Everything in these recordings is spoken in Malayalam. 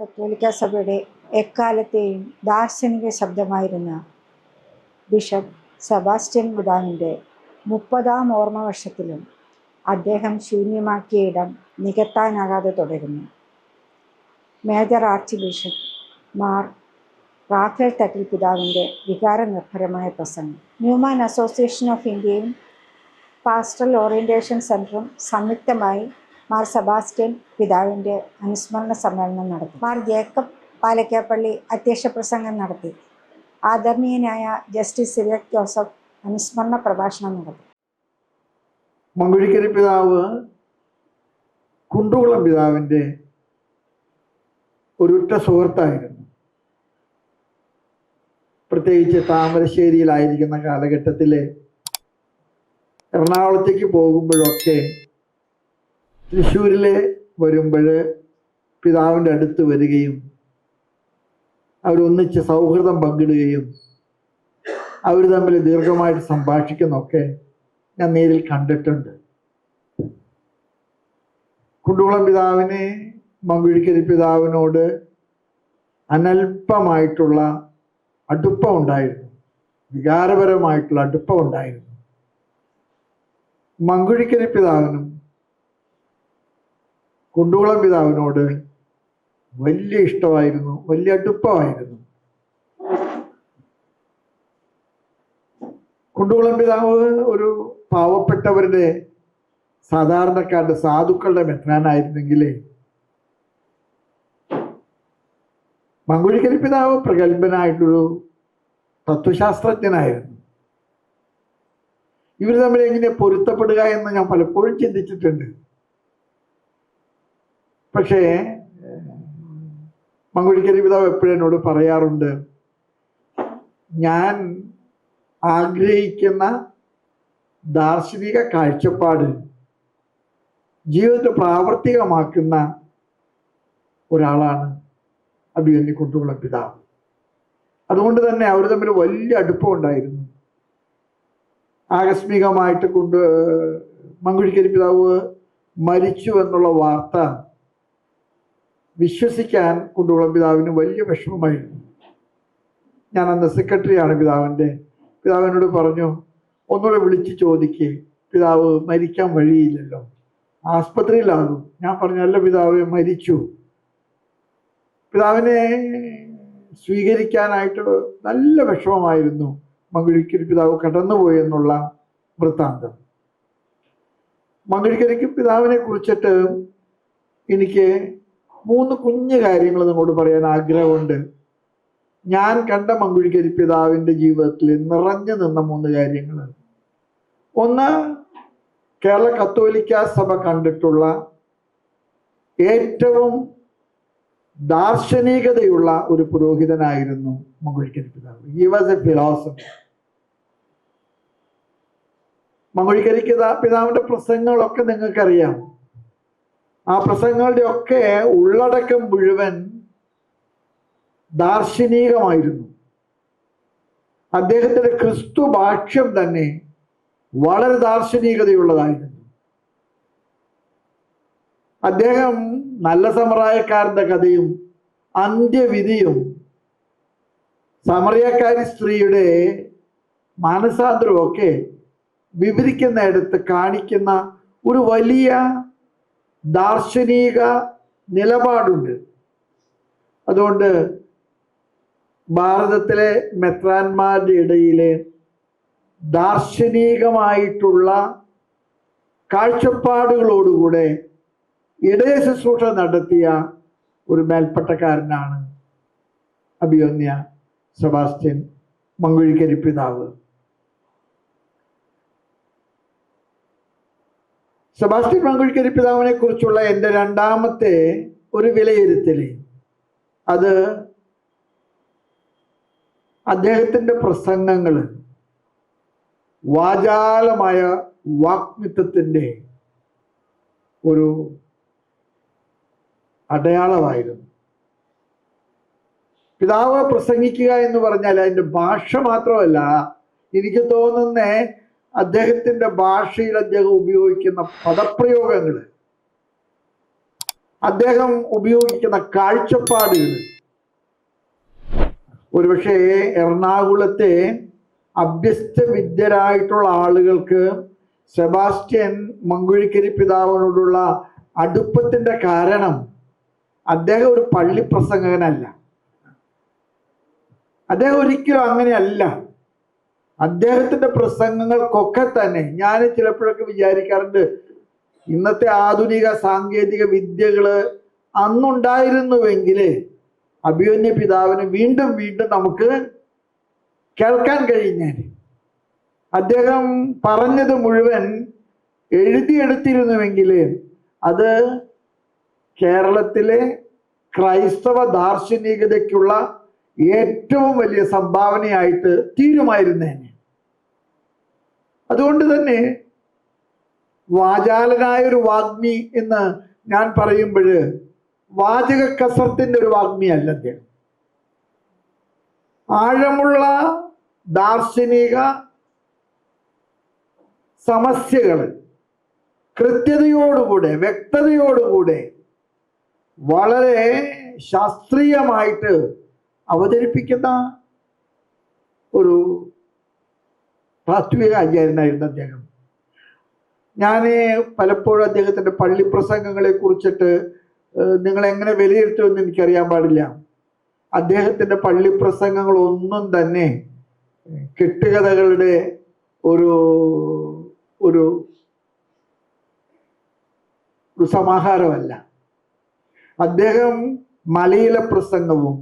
കത്തോലിക്ക സഭയുടെ എക്കാലത്തെയും ദാർശനിക ശബ്ദമായിരുന്ന ബിഷപ്പ് സെബാസ്റ്റ്യൻ പിതാവിൻ്റെ 30ാം ഓർമ്മവർഷത്തിലും അദ്ദേഹം ശൂന്യമാക്കിയ ഇടം നികത്താനാകാതെ തുടരുന്നു. Major archbishop Mar Raphael Thattil പിതാവിൻ്റെ വികാരനിർഭരമായ പ്രസംഗം. ന്യൂമാൻ അസോസിയേഷൻ ഓഫ് ഇന്ത്യയും പാസ്റ്ററൽ ഓറിയൻറ്റേഷൻ സെൻറ്ററും സംയുക്തമായി മാർ സെബാസ്റ്റ്യൻ പിതാവിൻ്റെ അനുസ്മരണ സമ്മേളനം നടത്തി. മാർ ജേക്കബ് പാലക്കാപ്പള്ളി അധ്യക്ഷ പ്രസംഗം നടത്തി. ആദരണീയനായ ജസ്റ്റിസ് സിറിയക് ജോസഫ് അനുസ്മരണ പ്രഭാഷണം നടത്തി. മങ്കുഴിക്കരി പിതാവ് കുണ്ടുകുളം പിതാവിൻ്റെ ഒരുറ്റ സുഹൃത്തായിരുന്നു. പ്രത്യേകിച്ച് താമരശ്ശേരിയിലായിരിക്കുന്ന കാലഘട്ടത്തിൽ എറണാകുളത്തേക്ക് പോകുമ്പോഴൊക്കെ തൃശ്ശൂരിലെ വരുമ്പോൾ പിതാവിൻ്റെ അടുത്ത് വരികയും അവരൊന്നിച്ച് സൗഹൃദം പങ്കിടുകയും അവർ തമ്മിൽ ദീർഘമായിട്ട് സംഭാഷിക്കുന്നൊക്കെ ഞാൻ നേരിൽ കണ്ടിട്ടുണ്ട്. കുണ്ടുകുളം പിതാവിന് മങ്കുഴിക്കരി പിതാവിനോട് അനൽപമായിട്ടുള്ള അടുപ്പം ഉണ്ടായിരുന്നു, വികാരപരമായിട്ടുള്ള അടുപ്പം ഉണ്ടായിരുന്നു. മങ്കുഴിക്കരി പിതാവിനും കുണ്ടുകുളം പിതാവിനോട് വലിയ ഇഷ്ടമായിരുന്നു, വലിയ അടുപ്പമായിരുന്നു. കുണ്ടുകുളം പിതാവ് ഒരു പാവപ്പെട്ടവരുടെ സാധാരണക്കാരുടെ സാധുക്കളുടെ മെത്രാനായിരുന്നെങ്കിൽ മങ്കുഴിക്കരി പിതാവ് പ്രഗത്ഭനായിട്ടൊരു തത്വശാസ്ത്രജ്ഞനായിരുന്നു. ഇവർ തമ്മിൽ എങ്ങനെ പൊരുത്തപ്പെടുക എന്ന് ഞാൻ പലപ്പോഴും ചിന്തിച്ചിട്ടുണ്ട്. പക്ഷേ മങ്കുഴിക്കരി പിതാവ് എപ്പോഴും എന്നോട് പറയാറുണ്ട്, ഞാൻ ആഗ്രഹിക്കുന്ന ദാർശനിക കാഴ്ചപ്പാട് ജീവിതത്തിൽ പ്രാവർത്തികമാക്കുന്ന ഒരാളാണ് അഭിമന്യു കുണ്ടുകുളം പിതാവ്. അതുകൊണ്ട് തന്നെ അവർ തമ്മിൽ വലിയ അടുപ്പം ഉണ്ടായിരുന്നു. ആകസ്മികമായിട്ട് മങ്കുഴിക്കരി പിതാവ് മരിച്ചു എന്നുള്ള വാർത്ത വിശ്വസിക്കാൻ കുണ്ടുകുളം പിതാവിന് വലിയ വിഷമമായിരുന്നു. ഞാൻ അന്ന് സെക്രട്ടറിയാണ് പിതാവിനോട് പറഞ്ഞു, ഒന്നുകൂടെ വിളിച്ച് ചോദിക്കേ, പിതാവ് മരിക്കാൻ വഴിയില്ലല്ലോ, ആസ്പത്രിയിലാകും. ഞാൻ പറഞ്ഞു, അല്ല പിതാവ് മരിച്ചു. പിതാവിനെ സ്വീകരിക്കാനായിട്ട് നല്ല വിഷമമായിരുന്നു മങ്കുഴിക്കരി പിതാവ് കടന്നുപോയി എന്നുള്ള വൃത്താന്തം. മങ്കുഴിക്കരിക്ക് പിതാവിനെ കുറിച്ചിട്ട് എനിക്ക് 3 കുഞ്ഞു കാര്യങ്ങൾ നിങ്ങളോട് പറയാൻ ആഗ്രഹമുണ്ട്. ഞാൻ കണ്ട മങ്കുഴിക്കരി പിതാവിൻ്റെ ജീവിതത്തിൽ നിറഞ്ഞു നിന്ന 3 കാര്യങ്ങൾ. ഒന്ന്, കേരള കത്തോലിക്ക സഭ കണ്ടിട്ടുള്ള ഏറ്റവും ദാർശനികതയുള്ള ഒരു പുരോഹിതനായിരുന്നു മങ്കുഴിക്കരി പിതാവ്. He was a philosopher. മങ്കുഴിക്കരിക്ക് പിതാവിൻ്റെ പ്രസംഗങ്ങളൊക്കെ നിങ്ങൾക്കറിയാം. ആ പ്രസംഗങ്ങളുടെ ഒക്കെ ഉള്ളടക്കം മുഴുവൻ ദാർശനികമായിരുന്നു. അദ്ദേഹത്തിൻ്റെ ക്രിസ്തു ഭാഷ്യം തന്നെ വളരെ ദാർശനികതയുള്ളതായിരുന്നു. അദ്ദേഹം നല്ല സമറായക്കാരൻ്റെ കഥയും അന്ത്യവിധിയും സമറിയക്കാരി സ്ത്രീയുടെ മാനസാന്തരവും ഒക്കെ വിവരിക്കുന്നിടത്ത് കാണിക്കുന്ന ഒരു വലിയ ദാർശനിക നിലപാടുണ്ട്. അതുകൊണ്ട് ഭാരതത്തിലെ മെത്രാന്മാരുടെ ഇടയിലെ ദാർശനികമായിട്ടുള്ള കാഴ്ചപ്പാടുകളോടുകൂടെ ഇടയ ശുശ്രൂഷ നടത്തിയ ഒരു മേൽപ്പട്ടക്കാരനാണ് അഭിമന്യ സെബാസ്റ്റ്യൻ മങ്കുഴിക്കരി പിതാവ്. സെബാസ്റ്റ്യൻ മങ്കുഴിക്കരി പിതാവിനെ കുറിച്ചുള്ള എൻ്റെ 2ാമത്തെ ഒരു വിലയിരുത്തൽ, അത് അദ്ദേഹത്തിൻ്റെ പ്രസംഗങ്ങൾ വാചാലമായ വാഗ്മിത്വത്തിൻ്റെ ഒരു അടയാളമായിരുന്നു. പിതാവ് പ്രസംഗിക്കുക എന്ന് പറഞ്ഞാൽ അതിൻ്റെ ഭാഷ മാത്രമല്ല, എനിക്ക് തോന്നുന്ന അദ്ദേഹത്തിൻ്റെ ഭാഷയിൽ അദ്ദേഹം ഉപയോഗിക്കുന്ന പദപ്രയോഗങ്ങൾ അദ്ദേഹം ഉപയോഗിക്കുന്ന കാഴ്ചപ്പാടുകൾ ഒരുപക്ഷെ എറണാകുളത്തെ അഭ്യസ്ത വിദ്യരായിട്ടുള്ള ആളുകൾക്ക് സെബാസ്റ്റ്യൻ മങ്കുഴിക്കരി പിതാവിനോടുള്ള അടുപ്പത്തിന്റെ കാരണം അദ്ദേഹം ഒരു പള്ളി പ്രസംഗകനല്ല. അദ്ദേഹം ഒരിക്കലും അങ്ങനെയല്ല. അദ്ദേഹത്തിന്റെ പ്രസംഗങ്ങൾക്കൊക്കെ തന്നെ ഞാൻ ചിലപ്പോഴൊക്കെ വിചാരിക്കാറുണ്ട്, ഇന്നത്തെ ആധുനിക സാങ്കേതിക വിദ്യകള് അന്നുണ്ടായിരുന്നുവെങ്കിൽ അഭിമന്യ പിതാവിന് വീണ്ടും വീണ്ടും നമുക്ക് കേൾക്കാൻ കഴിഞ്ഞാൽ. അദ്ദേഹം പറഞ്ഞത് മുഴുവൻ എഴുതിയെടുത്തിരുന്നുവെങ്കിൽ അത് കേരളത്തിലെ ക്രൈസ്തവ ദാർശനികതയ്ക്കുള്ള ഏറ്റവും വലിയ സംഭാവനയായിട്ട് തീരുമായിരുന്നേനെ. അതുകൊണ്ട് തന്നെ വാചാലനായ ഒരു വാഗ്മി എന്ന് ഞാൻ പറയുമ്പോൾ വാചക കസർത്തിന്റെ ഒരു വാഗ്മി അല്ല അദ്ദേഹം. ആഴമുള്ള ദാർശനിക സമസ്യകൾ കൃത്യതയോടുകൂടെ വ്യക്തതയോടുകൂടെ വളരെ ശാസ്ത്രീയമായിട്ട് അവതരിപ്പിക്കുന്ന ഒരു താത്വിക ആചാര്യനായിരുന്നു അദ്ദേഹം. ഞാൻ പലപ്പോഴും അദ്ദേഹത്തിൻ്റെ പള്ളി പ്രസംഗങ്ങളെ കുറിച്ചിട്ട് നിങ്ങൾ എങ്ങനെ വിലയിരുത്തുമെന്ന് എനിക്കറിയാൻ പാടില്ല. അദ്ദേഹത്തിൻ്റെ പള്ളി പ്രസംഗങ്ങളൊന്നും തന്നെ കെട്ടുകഥകളുടെ ഒരു ഒരു ഒരു സമാഹാരമല്ല. അദ്ദേഹം മലയിലെ പ്രസംഗവും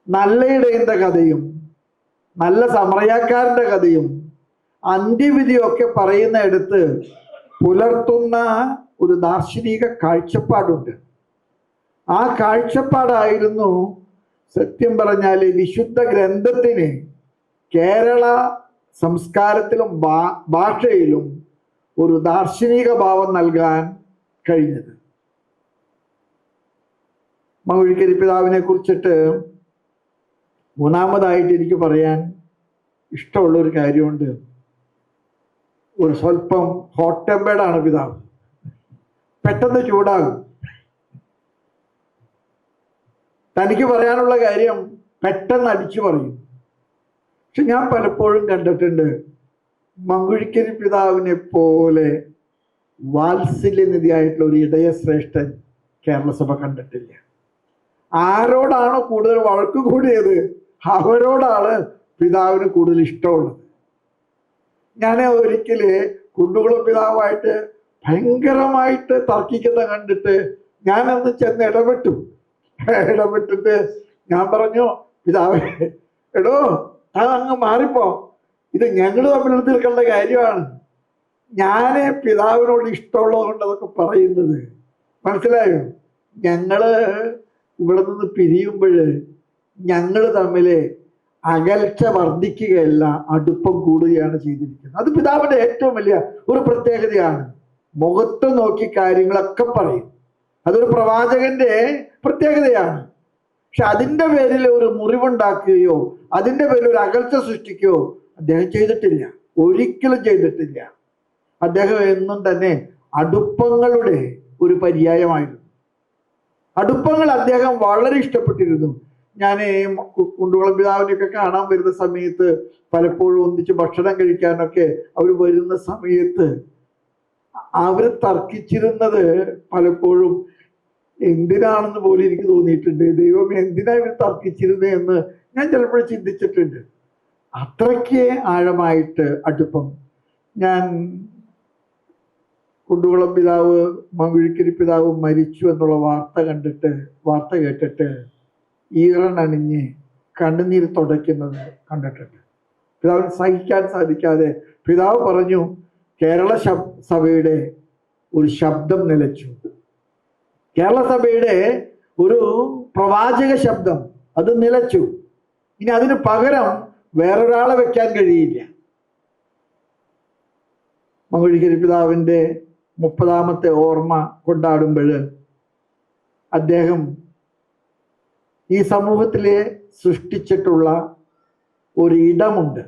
നല്ല ഇടയന്റെ കഥയും നല്ല സമറയാക്കാരന്റെ കഥയും അന്ത്യവിധിയൊക്കെ പറയുന്നിടത്ത് പുലർത്തുന്ന ഒരു ദാർശനിക കാഴ്ചപ്പാടുണ്ട്. ആ കാഴ്ചപ്പാടായിരുന്നു സത്യം പറഞ്ഞാൽ വിശുദ്ധ ഗ്രന്ഥത്തിന് കേരള സംസ്കാരത്തിലും ഭാഷയിലും ഒരു ദാർശനിക ഭാവം നൽകാൻ കഴിഞ്ഞത്. മങ്കുഴിക്കരി പിതാവിനെ കുറിച്ചിട്ട് മൂന്നാമതായിട്ട് എനിക്ക് പറയാൻ ഇഷ്ടമുള്ള ഒരു കാര്യമുണ്ട്. ഒരു സ്വല്പം ഹോട്ട് ടെമ്പേർഡാണ് പിതാവ്, പെട്ടെന്ന് ചൂടാകും. തനിക്ക് പറയാനുള്ള കാര്യം പെട്ടെന്ന് അടിച്ചു പറയും. പക്ഷെ ഞാൻ പലപ്പോഴും കണ്ടിട്ടുണ്ട് മങ്കുഴിക്കരി പിതാവിനെ പോലെ വാത്സല്യനിധിയായിട്ടുള്ള ഒരു ഇടയശ്രേഷ്ഠൻ കേരള സഭ കണ്ടിട്ടില്ല. ആരോടാണോ കൂടുതൽ വഴക്ക് കൂടിയത് അവരോടാണ് പിതാവിന് കൂടുതൽ ഇഷ്ടമുള്ളത്. ഞാൻ ഒരിക്കല് കുണ്ടുകുളം പിതാവായിട്ട് ഭയങ്കരമായിട്ട് തർക്കിക്കുന്ന കണ്ടിട്ട് ഞാനന്ന് ചെന്ന് ഇടപെട്ടിട്ട് ഞാൻ പറഞ്ഞു, പിതാവേ എടോ അങ്ങ് മാറിപ്പോ, ഇത് ഞങ്ങൾ തമ്മിൽ തീർക്കേണ്ട കാര്യമാണ്. ഞാന് പിതാവിനോട് ഇഷ്ടമുള്ളത് കൊണ്ട് അതൊക്കെ പറയുന്നത്, മനസ്സിലായോ? ഞങ്ങള് ഇവിടെ നിന്ന് പിരിയുമ്പോൾ ഞങ്ങൾ തമ്മിൽ അകൽച്ച വർദ്ധിക്കുകയല്ല, അടുപ്പം കൂടുകയാണ് ചെയ്തിരിക്കുന്നത്. അത് പിതാവിന്റെ ഏറ്റവും വലിയ ഒരു പ്രത്യേകതയാണ്. മുഖത്ത് നോക്കി കാര്യങ്ങളൊക്കെ പറയും. അതൊരു പ്രവാചകന്റെ പ്രത്യേകതയാണ്. പക്ഷെ അതിൻ്റെ പേരിൽ ഒരു മുറിവുണ്ടാക്കുകയോ അതിൻ്റെ പേരിൽ ഒരു അകൽച്ച സൃഷ്ടിക്കുകയോ അദ്ദേഹം ചെയ്തിട്ടില്ല, ഒരിക്കലും ചെയ്തിട്ടില്ല. അദ്ദേഹം എന്നും തന്നെ അടുപ്പങ്ങളുടെ ഒരു പര്യായമായിരുന്നു. അടുപ്പങ്ങൾ അദ്ദേഹം വളരെ ഇഷ്ടപ്പെട്ടിരുന്നു. ഞാൻ കുണ്ടുകുളം പിതാവിനെയൊക്കെ കാണാൻ വരുന്ന സമയത്ത് പലപ്പോഴും ഒന്നിച്ച് ഭക്ഷണം കഴിക്കാനൊക്കെ അവർ വരുന്ന സമയത്ത് അവർ തർക്കിച്ചിരുന്നത് പലപ്പോഴും എന്തിനാണെന്ന് പോലും എനിക്ക് തോന്നിയിട്ടുണ്ട്. ദൈവം എന്തിനാ ഇവർ തർക്കിച്ചിരുന്നത് എന്ന് ഞാൻ ചിലപ്പോഴും ചിന്തിച്ചിട്ടുണ്ട്. അത്രയ്ക്ക് ആഴമായിട്ട് അടുപ്പം. ഞാൻ കുണ്ടുകുളം പിതാവ് മങ്കുഴിക്കരി പിതാവ് മരിച്ചു എന്നുള്ള വാർത്ത കേട്ടിട്ട് ഈറനണിഞ്ഞ് കണ്ണുനീർ തുടയ്ക്കുന്നത് കണ്ടിട്ടുണ്ട്. പിതാവിന് സഹിക്കാൻ സാധിക്കാതെ പിതാവ് പറഞ്ഞു, കേരള സഭയുടെ ഒരു ശബ്ദം നിലച്ചു. കേരള സഭയുടെ ഒരു പ്രവാചക ശബ്ദം അത് നിലച്ചു. ഇനി അതിന് പകരം വേറൊരാളെ വെക്കാൻ കഴിയില്ല. മങ്കുഴിക്കരി പിതാവിൻ്റെ 30ാമത്തെ ഓർമ്മ കൊണ്ടാടുമ്പോൾ അദ്ദേഹം ഈ സമൂഹത്തിലെ സൃഷ്ടിച്ചിട്ടുള്ള ഒരു ഇടമുണ്ട്,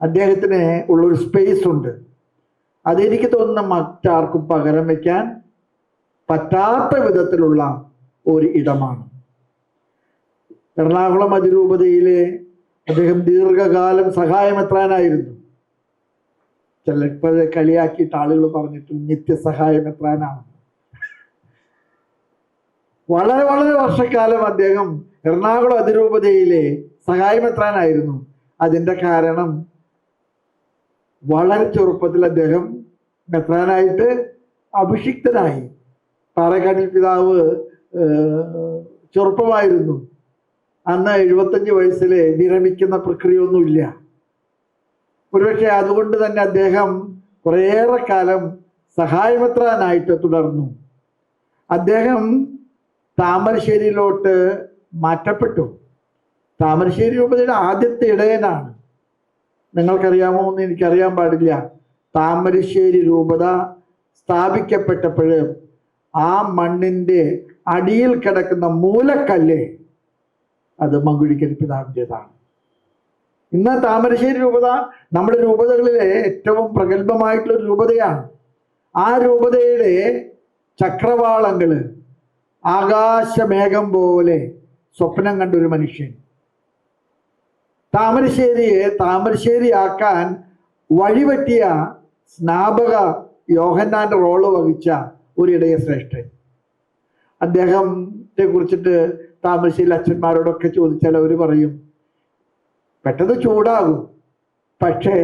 അദ്ദേഹത്തിന് ഉള്ളൊരു സ്പേസ് ഉണ്ട്. അതെനിക്ക് തോന്നുന്ന മറ്റാർക്കും പകരം വയ്ക്കാൻ പറ്റാത്ത വിധത്തിലുള്ള ഒരു ഇടമാണ്. എറണാകുളം അതിരൂപതയിലെ അദ്ദേഹം ദീർഘകാലം സഹായമെത്രാനായിരുന്നു. ചിലപ്പോഴേ കളിയാക്കിയിട്ട് ആളുകൾ പറഞ്ഞിട്ട് നിത്യസഹായമെത്രാനാണ്. വളരെ വളരെ വർഷക്കാലം അദ്ദേഹം എറണാകുളം അതിരൂപതയിലെ സഹായമെത്രാനായിരുന്നു. അതിൻ്റെ കാരണം വളരെ ചെറുപ്പത്തിൽ അദ്ദേഹം മെത്രാനായിട്ട് അഭിഷിക്തനായി. പാറേക്കാട്ടിൽ പിതാവ് ചെറുപ്പമായിരുന്നു. അന്ന് 75 വയസ്സിൽ വിരമിക്കുന്ന പ്രക്രിയയൊന്നുമില്ല. ഒരുപക്ഷെ അതുകൊണ്ട് തന്നെ അദ്ദേഹം കുറേയേറെ കാലം സഹായമെത്രാനായിട്ട് തുടർന്നു. അദ്ദേഹം താമരശ്ശേരിയിലോട്ട് മാറ്റപ്പെട്ടു. താമരശ്ശേരി രൂപതയുടെ ആദ്യത്തെ ഇടയനാണ്. നിങ്ങൾക്കറിയാമോ എന്ന് എനിക്കറിയാൻ പാടില്ല. താമരശ്ശേരി രൂപത സ്ഥാപിക്കപ്പെട്ടപ്പോൾ ആ മണ്ണിൻ്റെ അടിയിൽ കിടക്കുന്ന മൂലക്കല്ല് അത് മങ്കുഴിക്കൽ പിതാവിൻ്റെതാണ്. ഇന്ന് താമരശ്ശേരി രൂപത നമ്മുടെ രൂപതകളിലെ ഏറ്റവും പ്രഗത്ഭമായിട്ടുള്ള രൂപതയാണ്. ആ രൂപതയുടെ ചക്രവാളങ്ങൾ ആകാശമേഘം പോലെ സ്വപ്നം കണ്ടൊരു മനുഷ്യൻ. താമരശ്ശേരിയെ താമരശ്ശേരിയാക്കാൻ വഴിപറ്റിയ സ്നാപക യോഹന്നാന്റെ റോള് വഹിച്ച ഒരു ഇടയ ശ്രേഷ്ഠൻ. അദ്ദേഹത്തെ കുറിച്ചിട്ട് താമരശ്ശേരി അച്ഛന്മാരോടൊക്കെ ചോദിച്ചാൽ അവർ പറയും, പെട്ടെന്ന് ചൂടാകും, പക്ഷേ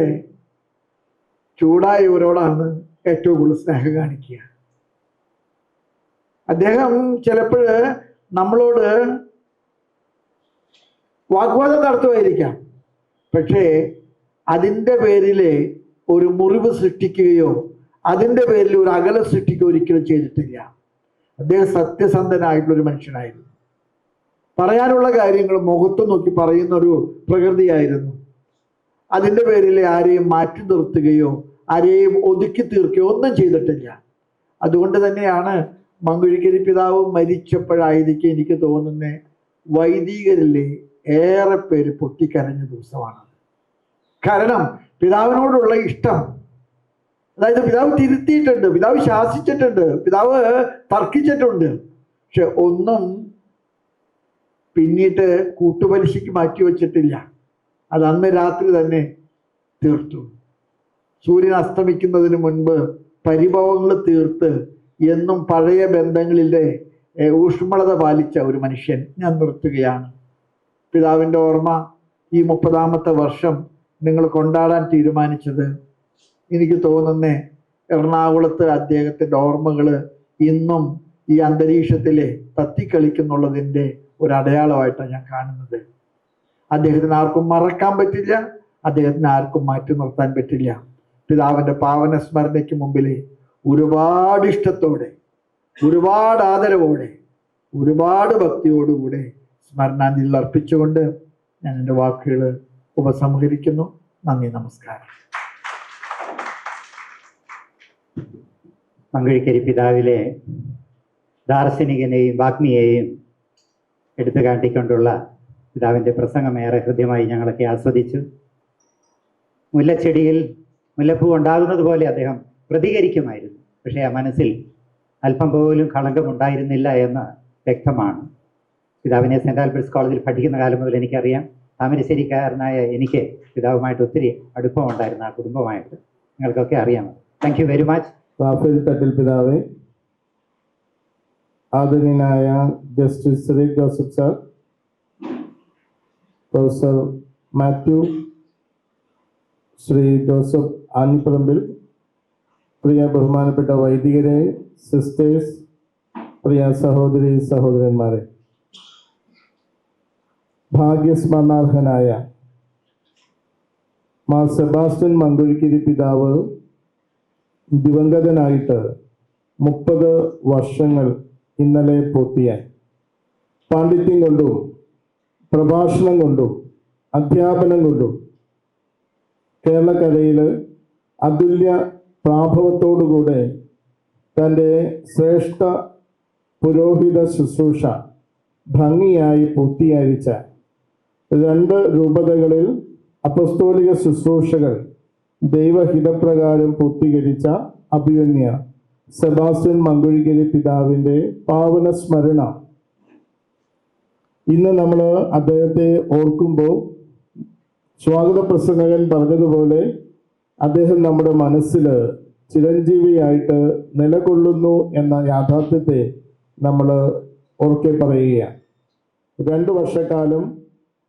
ചൂടായവരോടാണ് ഏറ്റവും കൂടുതൽ സ്നേഹം കാണിക്കുക. അദ്ദേഹം ചിലപ്പോൾ നമ്മളോട് വാഗ്വാദം നടത്തുമായിരിക്കാം, പക്ഷേ അതിൻ്റെ പേരിൽ ഒരു മുറിവ് സൃഷ്ടിക്കുകയോ അതിൻ്റെ പേരിൽ ഒരു അകലം സൃഷ്ടിക്കുകയോ ഒരിക്കലും ചെയ്തിട്ടില്ല. അദ്ദേഹം സത്യസന്ധനായിട്ടുള്ളൊരു മനുഷ്യനായിരുന്നു. പറയാനുള്ള കാര്യങ്ങൾ മുഖത്ത് നോക്കി പറയുന്ന ഒരു പ്രകൃതിയായിരുന്നു. അതിൻ്റെ പേരിൽ ആരെയും മാറ്റി നിർത്തുകയോ ആരെയും ഒതുക്കി തീർക്കുകയോ ഒന്നും ചെയ്തിട്ടില്ല. അതുകൊണ്ട് തന്നെയാണ് മങ്കുഴിക്കരി പിതാവ് മരിച്ചപ്പോഴായിരിക്കും എനിക്ക് തോന്നുന്നത് വൈദികരിലെ ഏറെ പേര് പൊട്ടിക്കരഞ്ഞ ദിവസമാണ്. കാരണം പിതാവിനോടുള്ള ഇഷ്ടം, അതായത് പിതാവ് തിരുത്തിയിട്ടുണ്ട്, പിതാവ് ശാസിച്ചിട്ടുണ്ട്, പിതാവ് തർക്കിച്ചിട്ടുണ്ട്, പക്ഷെ ഒന്നും പിന്നീട് കൂട്ടുപലിശയ്ക്ക് മാറ്റിവെച്ചിട്ടില്ല. അത് അന്ന് രാത്രി തന്നെ തീർത്തു. സൂര്യൻ അസ്തമിക്കുന്നതിന് മുൻപ് പരിഭവങ്ങൾ തീർത്ത് എന്നും പഴയ ബന്ധങ്ങളിലെ ഊഷ്മളത പാലിച്ച ഒരു മനുഷ്യൻ. ഞാൻ നിർത്തുകയാണ്. പിതാവിൻ്റെ ഓർമ്മ ഈ 30ാമത്തെ വർഷം നിങ്ങൾ കൊണ്ടാടാൻ തീരുമാനിച്ചത് എനിക്ക് തോന്നുന്നേ എറണാകുളത്ത് അദ്ദേഹത്തിൻ്റെ ഓർമ്മകൾ ഇന്നും ഈ അന്തരീക്ഷത്തിൽ തത്തിക്കളിക്കുന്നുള്ളതിൻ്റെ ഒരു അടയാളമായിട്ടാണ് ഞാൻ കാണുന്നത്. അദ്ദേഹത്തിന് ആർക്കും മറക്കാൻ പറ്റില്ല, അദ്ദേഹത്തിന് ആർക്കും മാറ്റി നിർത്താൻ പറ്റില്ല. പിതാവിൻ്റെ പാവന സ്മരണയ്ക്ക് മുമ്പിൽ ഒരുപാട് ഇഷ്ടത്തോടെ, ഒരുപാട് ആദരവോടെ, ഒരുപാട് ഭക്തിയോടുകൂടെ സ്മരണാഞ്ജലി അർപ്പിച്ചുകൊണ്ട് ഞാൻ എൻ്റെ വാക്കുകൾ ഉപസംഹരിക്കുന്നു. നന്ദി, നമസ്കാരം. മങ്കുഴിക്കരി പിതാവിലെ ദാർശനികനെയും വാഗ്മിയെയും എടുത്തു കാട്ടിക്കൊണ്ടുള്ള പിതാവിൻ്റെ പ്രസംഗം ഏറെ ഹൃദ്യമായി ഞങ്ങളൊക്കെ ആസ്വദിച്ചു. മുല്ലച്ചെടിയിൽ മുല്ലപ്പൂ ഉണ്ടാകുന്നത് പോലെ അദ്ദേഹം പ്രതികരിക്കുമായിരുന്നു, പക്ഷേ ആ മനസ്സിൽ അല്പം പോലും കളങ്കമുണ്ടായിരുന്നില്ല എന്ന് വ്യക്തമാണ്. പിതാവിനെ സെൻറ് ആൽബർട്ട്സ് കോളേജിൽ പഠിക്കുന്ന കാലം മുതൽ എനിക്കറിയാം. താമരശ്ശേരിക്കാരനായ എനിക്ക് പിതാവുമായിട്ട് ഒത്തിരി അടുപ്പമുണ്ടായിരുന്നു, ആ കുടുംബമായിട്ട്. നിങ്ങൾക്കൊക്കെ അറിയാം. Thank you very much. Raphael Thattil പിതാവേ, ആദരണീയനായ justice Shri Joseph sir, professor Mathew, Shri Joseph Anipparambil, പ്രിയ ബഹുമാനപ്പെട്ട വൈദികരെ, സിസ്റ്റേഴ്സ്, പ്രിയ സഹോദരി സഹോദരന്മാരെ, ഭാഗ്യസ്മരണാർഹനായ മാർ സെബാസ്റ്റ്യൻ മങ്കുഴിക്കരി പിതാവ് ദിവംഗതനായിട്ട് 30 വർഷങ്ങൾ ഇന്നലെ പൂർത്തിയായി. പാണ്ഡിത്യം കൊണ്ടും പ്രഭാഷണം കൊണ്ടും അധ്യാപനം കൊണ്ടും കേരളക്കരയിൽ അതുല്യ പ്രാഭവത്തോടുകൂടെ തൻ്റെ ശ്രേഷ്ഠ പുരോഹിത ശുശ്രൂഷ ഭംഗിയായി പൂർത്തീകരിച്ച 2 രൂപതകളിൽ അപ്പസ്തോലിക ശുശ്രൂഷകൾ ദൈവഹിതപ്രകാരം പൂർത്തീകരിച്ച അഭിമന്യ സെബാസ്റ്റ്യൻ മങ്കുഴിക്കരി പിതാവിൻ്റെ പാവന സ്മരണ. ഇന്ന് നമ്മൾ അദ്ദേഹത്തെ ഓർക്കുമ്പോൾ സ്വാഗത പ്രസംഗകൻ പറഞ്ഞതുപോലെ അദ്ദേഹം നമ്മുടെ മനസ്സിൽ ചിരഞ്ജീവിയായിട്ട് നിലകൊള്ളുന്നു എന്ന യാഥാർത്ഥ്യത്തെ നമ്മൾ ഉറക്കെ പറയുകയാണ്. 2 വർഷക്കാലം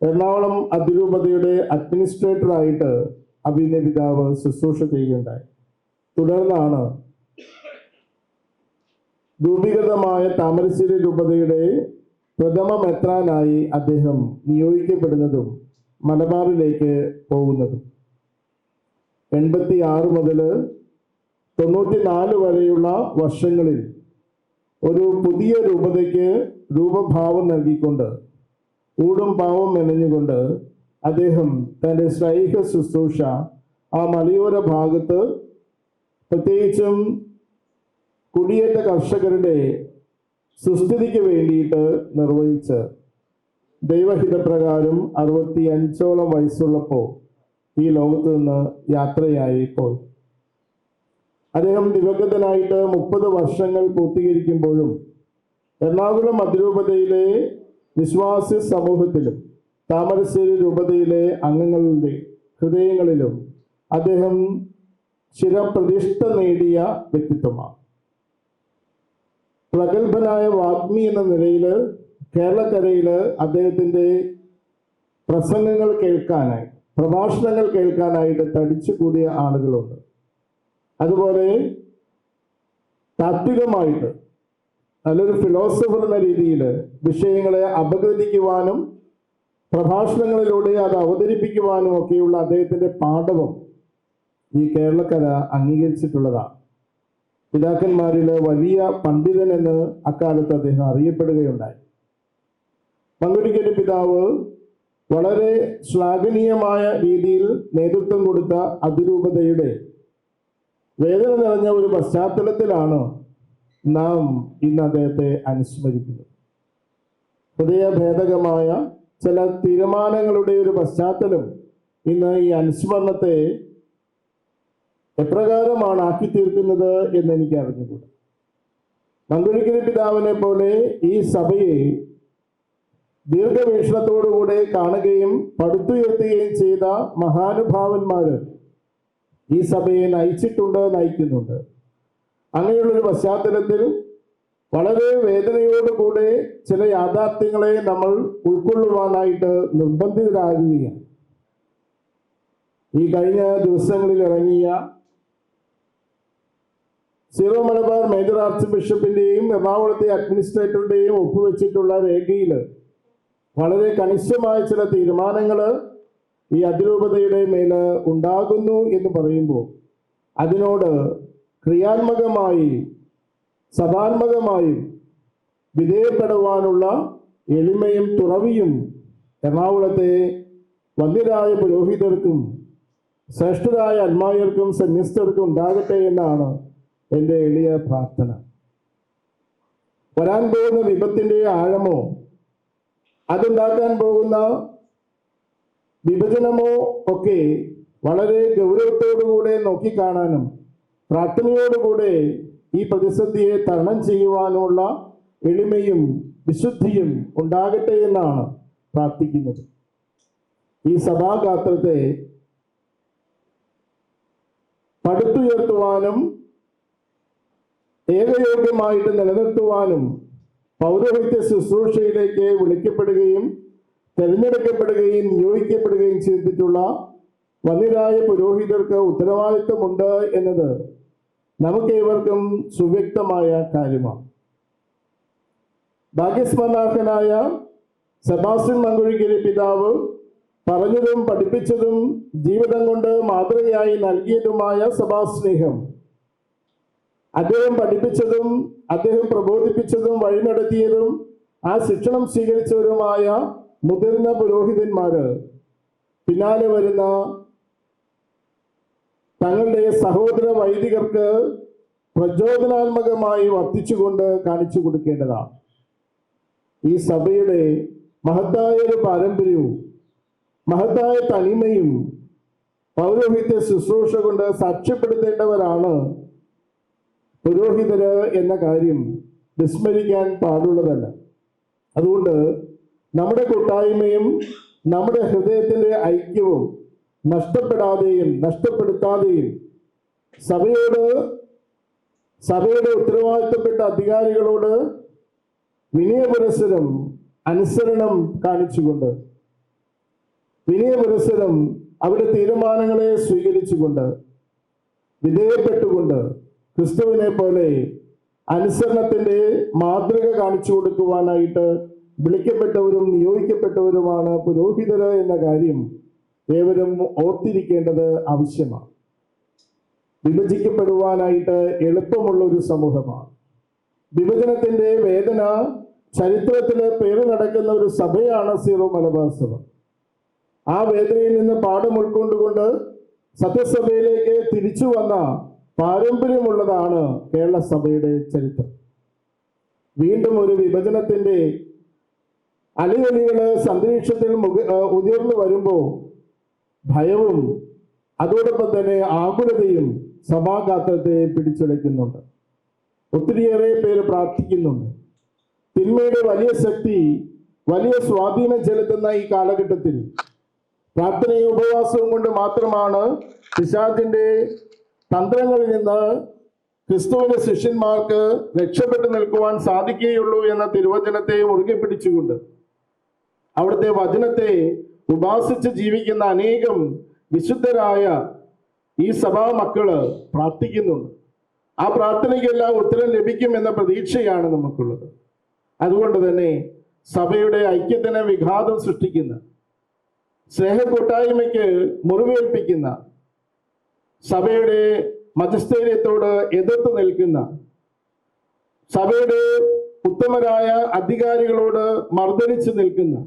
എറണാകുളം അതിരൂപതയുടെ അഡ്മിനിസ്ട്രേറ്ററായിട്ട് അഭിനയ പിതാവ് ശുശ്രൂഷ ചെയ്യുകയുണ്ടായി. തുടർന്നാണ് രൂപീകൃതമായ താമരശ്ശേരി രൂപതയുടെ പ്രഥമ മെത്രാനായി അദ്ദേഹം നിയോഗിക്കപ്പെടുന്നതും മലബാറിലേക്ക് പോകുന്നതും. 86 മുതൽ 94 വരെയുള്ള വർഷങ്ങളിൽ ഒരു പുതിയ രൂപതയ്ക്ക് രൂപഭാവം നൽകിക്കൊണ്ട് ഊടും പാവം മെനഞ്ഞുകൊണ്ട് അദ്ദേഹം തൻ്റെ ശ്ലൈഹ ശുശ്രൂഷ ആ മലയോര ഭാഗത്ത്, പ്രത്യേകിച്ചും കുടിയേറ്റ കർഷകരുടെ സുസ്ഥിതിക്ക് വേണ്ടിയിട്ട് നിർവഹിച്ച് ദൈവഹിതപ്രകാരം 65ഓളം വയസ്സുള്ളപ്പോൾ ഈ ലോകത്ത് നിന്ന് യാത്രയായി പോയി. അദ്ദേഹം ദിവംഗതനായിട്ട് 30 വർഷങ്ങൾ പൂർത്തീകരിക്കുമ്പോഴും എറണാകുളം അതിരൂപതയിലെ വിശ്വാസി സമൂഹത്തിലും താമരശ്ശേരി രൂപതയിലെ അംഗങ്ങളുടെ ഹൃദയങ്ങളിലും അദ്ദേഹം ചിരപ്രതിഷ്ഠ നേടിയ വ്യക്തിത്വമാണ്. പ്രഗത്ഭനായ വാഗ്മി എന്ന നിലയിൽ കേരളക്കരയിൽ അദ്ദേഹത്തിൻ്റെ പ്രസംഗങ്ങൾ കേൾക്കാനായി, പ്രഭാഷണങ്ങൾ കേൾക്കാനായിട്ട് തടിച്ചു കൂടിയ ആളുകളുണ്ട്. അതുപോലെ താത്വികമായിട്ട് നല്ലൊരു ഫിലോസഫർ എന്ന രീതിയിൽ വിഷയങ്ങളെ അപഗ്രഥിക്കുവാനും പ്രഭാഷണങ്ങളിലൂടെ അത് അവതരിപ്പിക്കുവാനും ഒക്കെയുള്ള അദ്ദേഹത്തിൻ്റെ പാഠവും ഈ കേരളക്കര അംഗീകരിച്ചിട്ടുള്ളതാണ്. പിതാക്കന്മാരിൽ വലിയ പണ്ഡിതൻ എന്ന് അക്കാലത്ത് അദ്ദേഹം അറിയപ്പെടുകയുണ്ടായി. മങ്കുഴിക്കരി പിതാവ് വളരെ ശ്ലാഘനീയമായ രീതിയിൽ നേതൃത്വം കൊടുത്ത അതിരൂപതയുടെ വേദന നിറഞ്ഞ ഒരു പശ്ചാത്തലത്തിലാണ് നാം ഇന്ന് അദ്ദേഹത്തെ അനുസ്മരിക്കുന്നത്. ഹൃദയഭേദകമായ ചില തീരുമാനങ്ങളുടെ ഒരു പശ്ചാത്തലം ഇന്ന് ഈ അനുസ്മരണത്തെ എപ്രകാരമാണ് ആക്കി തീർക്കുന്നത് എന്ന് എനിക്ക് അറിഞ്ഞുകൂടാ. മങ്കുഴിക്കരി പിതാവിനെ പോലെ ഈ സഭയെ ദീർഘവീക്ഷണത്തോടുകൂടെ കാണുകയും പടുത്തുയർത്തുകയും ചെയ്ത മഹാനുഭാവന്മാർ ഈ സഭയെ നയിച്ചിട്ടുണ്ട്, നയിക്കുന്നുണ്ട്. അങ്ങനെയുള്ളൊരു പശ്ചാത്തലത്തിൽ വളരെ വേദനയോടുകൂടെ ചില യാഥാർത്ഥ്യങ്ങളെ നമ്മൾ ഉൾക്കൊള്ളുവാനായിട്ട് നിർബന്ധിതരാകുകയാണ്. ഈ കഴിഞ്ഞ ദിവസങ്ങളിൽ ഇറങ്ങിയ സീറോ മലബാർ മേജർ ആർച്ച് ബിഷപ്പിന്റെയും എറണാകുളത്തെ അഡ്മിനിസ്ട്രേറ്ററുടെയും ഒപ്പുവെച്ചിട്ടുള്ള രേഖയിൽ വളരെ കണിശമായ ചില തീരുമാനങ്ങൾ ഈ അതിരൂപതയുടെ മേൽ ഉണ്ടാകുന്നു എന്ന് പറയുമ്പോൾ അതിനോട് ക്രിയാത്മകമായി സഭാത്മകമായും വിധേയപ്പെടുവാനുള്ള എളിമയും തുറവിയും എറണാകുളത്തെ വന്ധ്യരായ പുരോഹിതർക്കും ശ്രേഷ്ഠരായ അൽമായർക്കും സന്യസ്തർക്കും ഉണ്ടാകട്ടെ എന്നാണ് എൻ്റെ എളിയ പ്രാർത്ഥന. വരാൻ പോകുന്ന വിപത്തിൻ്റെ ആഴമോ അതുണ്ടാക്കാൻ പോകുന്ന വിഭജനമോ ഒക്കെ വളരെ ഗൗരവത്തോടുകൂടെ നോക്കിക്കാണാനും പ്രാർത്ഥനയോടുകൂടെ ഈ പ്രതിസന്ധിയെ തരണം ചെയ്യുവാനുമുള്ള എളിമയും വിശുദ്ധിയും ഉണ്ടാകട്ടെ എന്നാണ് പ്രാർത്ഥിക്കുന്നത്. ഈ സഭാഗാത്രത്തെ പടുത്തുയർത്തുവാനും ഏകയോഗ്യമായിട്ട് നിലനിർത്തുവാനും പൗരോഹിത്യ ശുശ്രൂഷയിലേക്ക് വിളിക്കപ്പെടുകയും തിരഞ്ഞെടുക്കപ്പെടുകയും നിയോഗിക്കപ്പെടുകയും ചെയ്തിട്ടുള്ള വന്ധ്യരായ പുരോഹിതർക്ക് ഉത്തരവാദിത്വമുണ്ട് എന്നത് നമുക്കേവർക്കും സുവ്യക്തമായ കാര്യമാണ്. ഭാഗ്യസ്മരണാർഹനായ സെബാസ്റ്റ്യൻ മങ്കുഴിക്കരി പിതാവ് പറഞ്ഞതും പഠിപ്പിച്ചതും ജീവിതം കൊണ്ട് മാതൃകയായി നൽകിയതുമായ സഭാസ്നേഹം, അദ്ദേഹം പഠിപ്പിച്ചതും അദ്ദേഹം പ്രബോധിപ്പിച്ചതും വഴി നടത്തിയതും ആ ശിക്ഷണം സ്വീകരിച്ചവരുമായ മുതിർന്ന പുരോഹിതന്മാര് പിന്നാലെ വരുന്ന തങ്ങളുടെ സഹോദര വൈദികർക്ക് പ്രചോദനാത്മകമായി വർത്തിച്ചുകൊണ്ട് കാണിച്ചു കൊടുക്കേണ്ടതാണ്. ഈ സഭയുടെ മഹത്തായ ഒരു പാരമ്പര്യവും മഹത്തായ തനിമയും പൗരോഹിത്യ ശുശ്രൂഷ കൊണ്ട് സാക്ഷ്യപ്പെടുത്തേണ്ടവരാണ് പുരോഹിതര് എന്ന കാര്യം വിസ്മരിക്കാൻ പാടുള്ളതല്ല. അതുകൊണ്ട് നമ്മുടെ കൂട്ടായ്മയും നമ്മുടെ ഹൃദയത്തിൻ്റെ ഐക്യവും നഷ്ടപ്പെടുത്താതെയും സഭയുടെ ഉത്തരവാദിത്തപ്പെട്ട അധികാരികളോട് വിനയപുരസ്സരം അനുസരണം കാണിച്ചുകൊണ്ട്, വിനയപുരസ്സരം അവരുടെ തീരുമാനങ്ങളെ സ്വീകരിച്ചുകൊണ്ട്, വിധേയപ്പെട്ടുകൊണ്ട് ക്രിസ്തുവിനെ പോലെ അനുസരണത്തിന്റെ മാതൃക കാണിച്ചു കൊടുക്കുവാനായിട്ട് വിളിക്കപ്പെട്ടവരും നിയോഗിക്കപ്പെട്ടവരുമാണ് പുരോഹിതര് എന്ന കാര്യം ഏവരും ഓർത്തിരിക്കേണ്ടത് ആവശ്യമാണ്. വിഭജിക്കപ്പെടുവാനായിട്ട് എളുപ്പമുള്ള ഒരു സമൂഹമാണ്. വിഭജനത്തിന്റെ വേദന ചരിത്രത്തില് പേര് നടക്കുന്ന ഒരു സഭയാണ് സീറോ മലബാർ സഭ. ആ വേദനയിൽ നിന്ന് പാഠം ഉൾക്കൊണ്ടുകൊണ്ട് സത്യസഭയിലേക്ക് തിരിച്ചു വന്ന പാരമ്പര്യമുള്ളതാണ് കേരള സഭയുടെ ചരിത്രം. വീണ്ടും ഒരു വിഭജനത്തിന്റെ അലയൊലികള് അന്തരീക്ഷത്തിൽ ഉയർന്നു വരുമ്പോൾ ഭയവും അതോടൊപ്പം തന്നെ ആകുലതയും സഭാഗാത്രത്തെ പിടിച്ചുലയ്ക്കുന്നുണ്ട്. ഒത്തിരിയേറെ പേര് പ്രാർത്ഥിക്കുന്നുണ്ട്. തിന്മയുടെ വലിയ ശക്തി, വലിയ സ്വാധീനം ചെലുത്തുന്ന ഈ കാലഘട്ടത്തിൽ പ്രാർത്ഥനയും ഉപവാസവും കൊണ്ട് മാത്രമാണ് പിശാചിന്റെ തന്ത്രങ്ങളിൽ നിന്ന് ക്രിസ്തുവിന്റെ ശിഷ്യന്മാർക്ക് രക്ഷപ്പെട്ടു നിൽക്കുവാൻ സാധിക്കുകയുള്ളൂ എന്ന തിരുവചനത്തെ മുറുകെ പിടിച്ചുകൊണ്ട് അവിടുത്തെ വചനത്തെ ഉപാസിച്ച് ജീവിക്കുന്ന അനേകം വിശുദ്ധരായ ഈ സഭാ മക്കള് പ്രാർത്ഥിക്കുന്നുണ്ട്. ആ പ്രാർത്ഥനയ്ക്കെല്ലാം ഉത്തരം ലഭിക്കുമെന്ന പ്രതീക്ഷയാണ് നമുക്കുള്ളത്. അതുകൊണ്ട് തന്നെ സഭയുടെ ഐക്യത്തിന് വിഘാതം സൃഷ്ടിക്കുന്ന, സ്നേഹ കൂട്ടായ്മയ്ക്ക് മുറിവേൽപ്പിക്കുന്ന, സഭയുടെ മജിസ്ട്രേറിയത്തോട് എതിർത്ത് നിൽക്കുന്ന, സഭയുടെ ഉത്തമരായ അധികാരികളോട് മർദ്ദനിച്ച് നിൽക്കുന്ന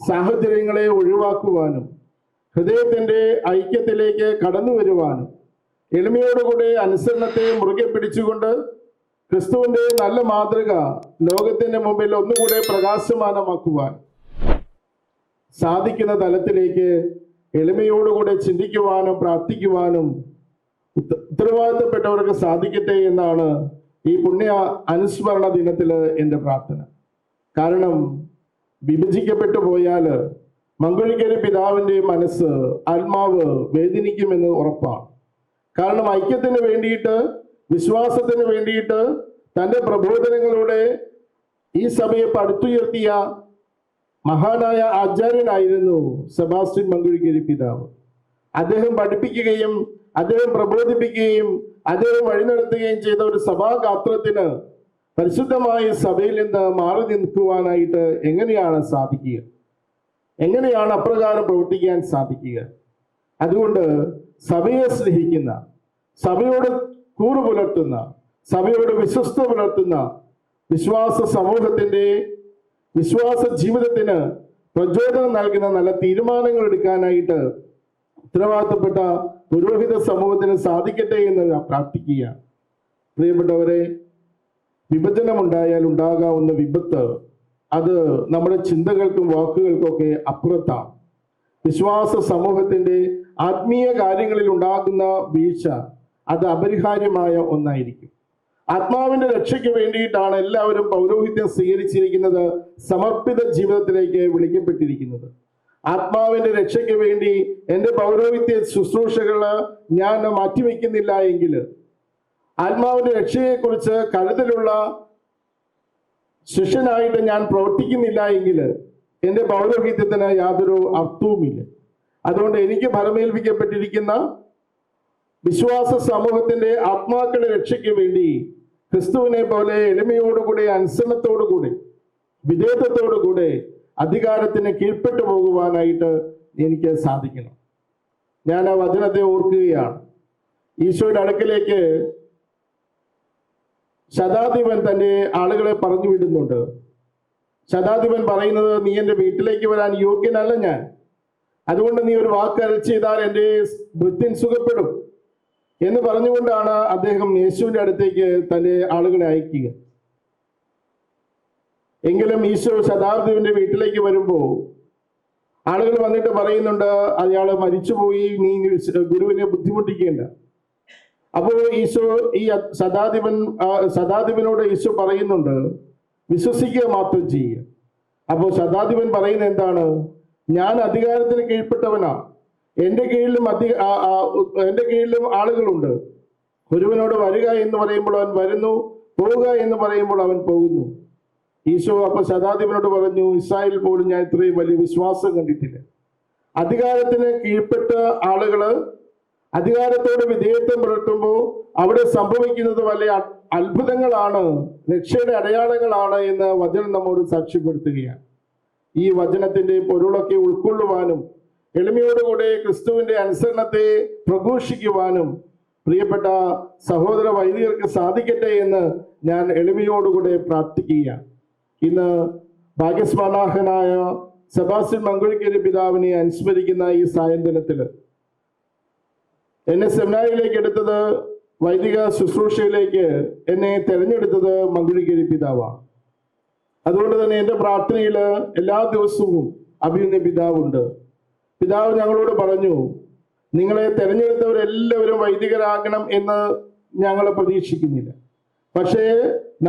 സാഹചര്യങ്ങളെ ഒഴിവാക്കുവാനും ഹൃദയത്തിന്റെ ഐക്യത്തിലേക്ക് കടന്നു വരുവാനും എളിമയോടുകൂടി അനുസരണത്തെ മുറുകെ പിടിച്ചുകൊണ്ട് ക്രിസ്തുവിന്റെ നല്ല മാതൃക ലോകത്തിന്റെ മുമ്പിൽ ഒന്നുകൂടെ പ്രകാശമാനമാക്കുവാൻ സാധിക്കുന്ന തലത്തിലേക്ക് എളിമയോടുകൂടെ ചിന്തിക്കുവാനും പ്രാർത്ഥിക്കുവാനും ഉത്തരവാദിത്തപ്പെട്ടവർക്ക് സാധിക്കട്ടെ എന്നാണ് ഈ പുണ്യ അനുസ്മരണ ദിനത്തില് എൻ്റെ പ്രാർത്ഥന. കാരണം വിഭജിക്കപ്പെട്ടു പോയാൽ മങ്കുഴിക്കരി പിതാവിൻ്റെ മനസ്സ്, ആത്മാവ് വേദനിക്കുമെന്ന് ഉറപ്പാണ്. കാരണം ഐക്യത്തിന് വേണ്ടിയിട്ട്, വിശ്വാസത്തിന് വേണ്ടിയിട്ട് തൻ്റെ പ്രബോധനങ്ങളുടെ ഈ സഭയെ പടുത്തുയർത്തിയ മഹാനായ ആചാര്യനായിരുന്നു സെബാസ്റ്റ്യൻ മങ്കുഴിക്കരി പിതാവ്. അദ്ദേഹം പഠിപ്പിക്കുകയും അദ്ദേഹം പ്രബോധിപ്പിക്കുകയും അദ്ദേഹം വഴി നടത്തുകയും ചെയ്ത ഒരു സഭാഗാത്രത്തിന് പരിശുദ്ധമായ സഭയിൽ നിന്ന് മാറി നിൽക്കുവാനായിട്ട് എങ്ങനെയാണ് സാധിക്കുക? എങ്ങനെയാണ് അപ്രകാരം പ്രവർത്തിക്കാൻ സാധിക്കുക? അതുകൊണ്ട് സഭയെ സ്നേഹിക്കുന്ന, സഭയോട് കൂറു പുലർത്തുന്ന, സഭയോട് വിശ്വസ്ത പുലർത്തുന്ന വിശ്വാസ സമൂഹത്തിന്റെ വിശ്വാസ ജീവിതത്തിന് പ്രചോദനം നൽകുന്ന നല്ല തീരുമാനങ്ങൾ എടുക്കാനായിട്ട് ഉത്തരവാദിത്തപ്പെട്ട പുരോഹിത സമൂഹത്തിന് സാധിക്കട്ടെ എന്ന് പ്രാർത്ഥിക്കുക. പ്രിയപ്പെട്ടവരെ, വിഭജനമുണ്ടായാൽ ഉണ്ടാകാവുന്ന വിപത്ത് അത് നമ്മുടെ ചിന്തകൾക്കും വാക്കുകൾക്കൊക്കെ അപ്പുറത്താണ്. വിശ്വാസ സമൂഹത്തിന്റെ ആത്മീയ കാര്യങ്ങളിൽ ഉണ്ടാകുന്ന വീഴ്ച അത് അപരിഹാര്യമായ ഒന്നായിരിക്കും. ആത്മാവിന്റെ രക്ഷയ്ക്ക് വേണ്ടിയിട്ടാണ് എല്ലാവരും പൗരോഹിത്യം സ്വീകരിച്ചിരിക്കുന്നത്, സമർപ്പിത ജീവിതത്തിലേക്ക് വിളിക്കപ്പെട്ടിരിക്കുന്നത്. ആത്മാവിന്റെ രക്ഷയ്ക്ക് വേണ്ടി എൻ്റെ പൗരോഹിത്യ ശുശ്രൂഷകള് ഞാൻ മാറ്റിവെക്കുന്നില്ല എങ്കിൽ, ആത്മാവിന്റെ രക്ഷയെക്കുറിച്ച് കരുതലുള്ള ശിഷ്യനായിട്ട് ഞാൻ പ്രവർത്തിക്കുന്നില്ല എങ്കിൽ എൻ്റെ പൗരോഹിത്യത്തിന് യാതൊരു അർത്ഥവുമില്ല. അതുകൊണ്ട് എനിക്ക് ഫലമേൽപ്പിക്കപ്പെട്ടിരിക്കുന്ന വിശ്വാസ സമൂഹത്തിന്റെ ആത്മാക്കളുടെ രക്ഷയ്ക്ക് വേണ്ടി ക്രിസ്തുവിനെ പോലെ എളിമയോടുകൂടി, അനുസരണത്തോടുകൂടി, വിധേയത്വത്തോടുകൂടി അധികാരത്തിന് കീഴ്പ്പെട്ടു പോകുവാനായിട്ട് എനിക്ക് സാധിക്കണം. ഞാൻ ആ വചനത്തെ ഓർക്കുകയാണ്. ഈശോയുടെ അടുക്കലേക്ക് ശതാധിപൻ തന്റെ ആളുകളെ പറഞ്ഞു വിടുന്നുണ്ട്. ശതാധിപൻ പറയുന്നത്, നീ എൻ്റെ വീട്ടിലേക്ക് വരാൻ യോഗ്യനല്ല ഞാൻ, അതുകൊണ്ട് നീ ഒരു വാക്ക് അരുളി ചെയ്താൽ എൻ്റെ ഭൃത്യൻ സുഖപ്പെടും എന്ന് പറഞ്ഞുകൊണ്ടാണ് അദ്ദേഹം യേശുവിൻ്റെ അടുത്തേക്ക് തൻ്റെ ആളുകളെ അയക്കുക. എങ്കിലും ഈശോ ശതാധിപന്റെ വീട്ടിലേക്ക് വരുമ്പോൾ ആളുകൾ വന്നിട്ട് പറയുന്നുണ്ട്, അയാൾ മരിച്ചുപോയി, നീ ഗുരുവിനെ ബുദ്ധിമുട്ടിക്കേണ്ട. അപ്പോൾ ഈശോ ഈ ശതാധിപനോട് ഈശോ പറയുന്നുണ്ട്, വിശ്വസിക്കുക മാത്രം ചെയ്യുക. അപ്പോൾ ശതാധിപൻ പറയുന്നത് എന്താണ്? ഞാൻ അധികാരത്തിന് കീഴ്പ്പെട്ടവനാ, എൻ്റെ കീഴിലും ആളുകളുണ്ട്. ഒരുവനോട് വരിക എന്ന് പറയുമ്പോൾ അവൻ വരുന്നു, പോവുക എന്ന് പറയുമ്പോൾ അവൻ പോകുന്നു. ഈശോ അപ്പോൾ ശതാധിപനോട് പറഞ്ഞു, ഇസ്രായേൽ പോലും ഞാൻ ഇത്രയും വലിയ വിശ്വാസം കണ്ടിട്ടില്ല. അധികാരത്തിന് കീഴ്പ്പെട്ട ആളുകള് അധികാരത്തോട് വിധേയത്വം പുലർത്തുമ്പോൾ അവിടെ സംഭവിക്കുന്നത് വലിയ അത്ഭുതങ്ങളാണ്, രക്ഷയുടെ അടയാളങ്ങളാണ് എന്ന് വചനം നമ്മോട് സാക്ഷ്യപ്പെടുത്തുകയാണ്. ഈ വചനത്തിന്റെ പൊരുളൊക്കെ ഉൾക്കൊള്ളുവാനും എളിമയോടുകൂടെ ക്രിസ്തുവിന്റെ അനുസരണത്തെ പ്രഘോഷിക്കുവാനും പ്രിയപ്പെട്ട സഹോദര വൈദികർക്ക് സാധിക്കട്ടെ എന്ന് ഞാൻ എളിമയോടുകൂടെ പ്രാർത്ഥിക്കുകയാണ്. ഇന്ന് ഭാഗ്യസ്മരണാർഹനായ സെബാസ്റ്റ്യൻ മങ്കുഴിക്കരി പിതാവിനെ അനുസ്മരിക്കുന്ന ഈ സായന്തനത്തിൽ എന്നെ സെമിനാരിയിലേക്ക് എടുത്തത്, വൈദിക ശുശ്രൂഷയിലേക്ക് എന്നെ തെരഞ്ഞെടുത്തത് മങ്കുഴിക്കരി പിതാവാണ്. അതുകൊണ്ട് തന്നെ എൻ്റെ പ്രാർത്ഥനയിൽ എല്ലാ ദിവസവും അഭിനന്ദ പിതാവുണ്ട്. പിതാവ് ഞങ്ങളോട് പറഞ്ഞു, നിങ്ങളെ തെരഞ്ഞെടുത്തവരെല്ലാവരും വൈദികരാകണം എന്ന് ഞങ്ങൾ പ്രതീക്ഷിക്കുന്നില്ല. പക്ഷേ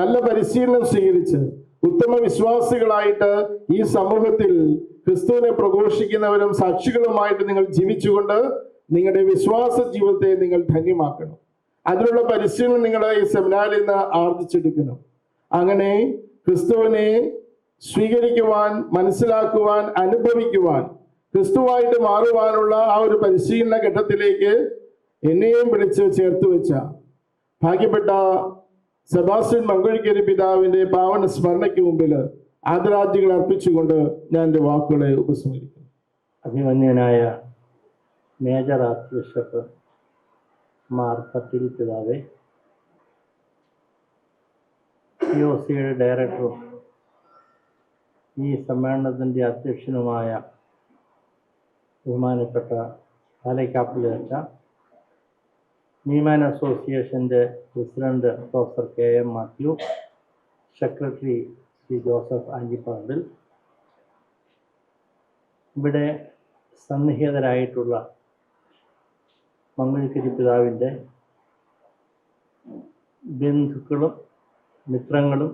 നല്ല പരിശീലനം സ്വീകരിച്ച് ഉത്തമ വിശ്വാസികളായിട്ട് ഈ സമൂഹത്തിൽ ക്രിസ്തുവിനെ പ്രഘോഷിക്കുന്നവരും സാക്ഷികളുമായിട്ട് നിങ്ങൾ ജീവിച്ചുകൊണ്ട് നിങ്ങളുടെ വിശ്വാസ ജീവിതത്തെ നിങ്ങൾ ധന്യമാക്കണം. അതിനുള്ള പരിശീലനം നിങ്ങൾ ഈ സെമിനാറിൽ നിന്ന് ആർജിച്ചെടുക്കണം. അങ്ങനെ ക്രിസ്തുവിനെ സ്വീകരിക്കുവാൻ, മനസ്സിലാക്കുവാൻ, അനുഭവിക്കുവാൻ, ക്രിസ്തുവായിട്ട് മാറുവാനുള്ള ആ ഒരു പരിശീലന ഘട്ടത്തിലേക്ക് എന്നെയും വിളിച്ച് ചേർത്ത് വെച്ച ഭാഗ്യപ്പെട്ട സെബാസ്റ്റ്യൻ മങ്കുഴിക്കരി പിതാവിന്റെ പാവന സ്മരണയ്ക്ക് മുമ്പിൽ ആദരാഞ്ജലികൾ അർപ്പിച്ചുകൊണ്ട് ഞാൻ എൻ്റെ വാക്കുകളെ ഉപസംഹരിക്കുന്നു. അഭിമന്യനായ major archbishop Mar Thattil പിതാവെ, POCയുടെ ഡയറക്ടറും ഈ സമ്മേളനത്തിൻ്റെ അധ്യക്ഷനുമായ ബഹുമാനപ്പെട്ട പാലക്കാപ്പിലച്ച, നീമാൻ അസോസിയേഷൻ്റെ president professor KM Mathew, secretary Shri Joseph Anjiparambil, ഇവിടെ സന്നിഹിതരായിട്ടുള്ള മങ്കുഴിക്കരി പിതാവിൻ്റെ ബന്ധുക്കളും മിത്രങ്ങളും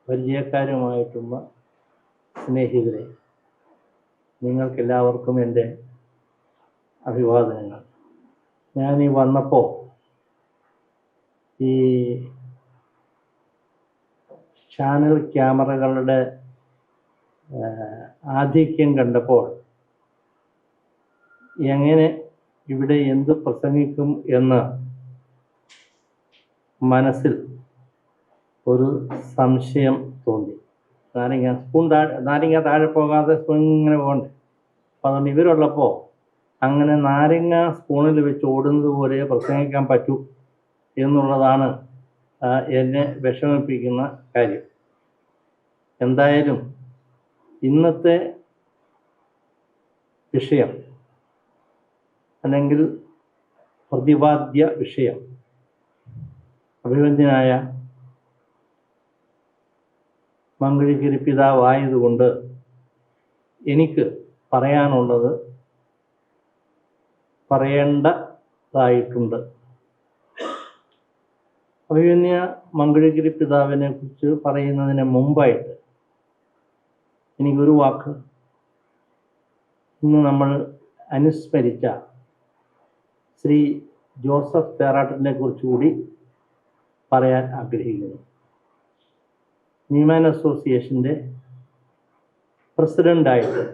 പരിചയക്കാരുമായിട്ടുള്ള സ്നേഹിതരെ, നിങ്ങൾക്കെല്ലാവർക്കും എൻ്റെ അഭിവാദനങ്ങൾ. ഞാനീ വന്നപ്പോൾ ഈ ചാനൽ ക്യാമറകളുടെ ആധിക്യം കണ്ടപ്പോൾ എങ്ങനെ ഇവിടെ എന്ത് പ്രസംഗിക്കും എന്ന് മനസ്സിൽ ഒരു സംശയം തോന്നി. നാരങ്ങ താഴെ പോകാതെ സ്പൂൺ ഇങ്ങനെ പോകണ്ടേ. അപ്പം അതുകൊണ്ട് ഇവരുള്ളപ്പോൾ അങ്ങനെ നാരങ്ങ സ്പൂണിൽ വെച്ച് ഓടുന്നത് പോലെ പ്രസംഗിക്കാൻ പറ്റൂ എന്നുള്ളതാണ് എന്നെ വിഷമിപ്പിക്കുന്ന കാര്യം. എന്തായാലും ഇന്നത്തെ വിഷയം അല്ലെങ്കിൽ പ്രതിപാദ്യ വിഷയം അഭിവന്ദ്യനായ മങ്കുഴിക്കരി പിതാവായതുകൊണ്ട് എനിക്ക് പറയാനുള്ളത് പറയേണ്ടതായിട്ടുണ്ട്. അഭിവന്യ മങ്കുഴിക്കരി പിതാവിനെ കുറിച്ച് പറയുന്നതിന് മുമ്പായിട്ട് എനിക്കൊരു വാക്ക് ഇന്ന് നമ്മൾ അനുസ്മരിച്ച ശ്രീ ജോസഫ് തേറാട്ടിനെ കുറിച്ചുകൂടി പറയാൻ ആഗ്രഹിക്കുന്നു. നീമാൻ അസോസിയേഷൻ്റെ പ്രസിഡൻ്റായിട്ട്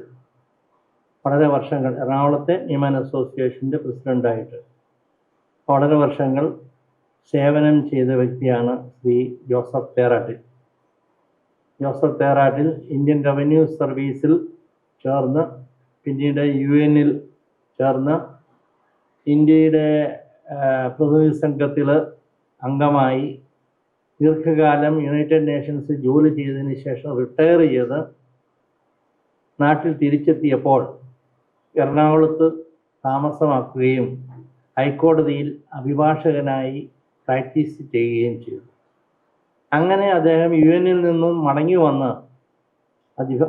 വളരെ വർഷങ്ങൾ, എറണാകുളത്തെ നീമാൻ അസോസിയേഷൻ്റെ പ്രസിഡൻ്റായിട്ട് വളരെ വർഷങ്ങൾ സേവനം ചെയ്ത വ്യക്തിയാണ് Shri Joseph Therattil. Joseph Therattil Indian revenue സർവീസിൽ ചേർന്ന് പിന്നീട് UN ചേർന്ന് ഇന്ത്യയുടെ പ്രതിനിധി സംഘത്തിൽ അംഗമായി ദീർഘകാലം യുണൈറ്റഡ് നേഷൻസ് ജോലി ചെയ്തതിന് ശേഷം റിട്ടയർ ചെയ്ത് നാട്ടിൽ തിരിച്ചെത്തിയപ്പോൾ എറണാകുളത്ത് താമസമാക്കുകയും ഹൈക്കോടതിയിൽ അഭിഭാഷകനായി പ്രാക്ടീസ് ചെയ്യുകയും ചെയ്തു. അങ്ങനെ അദ്ദേഹം UN നിന്നും മടങ്ങി വന്ന്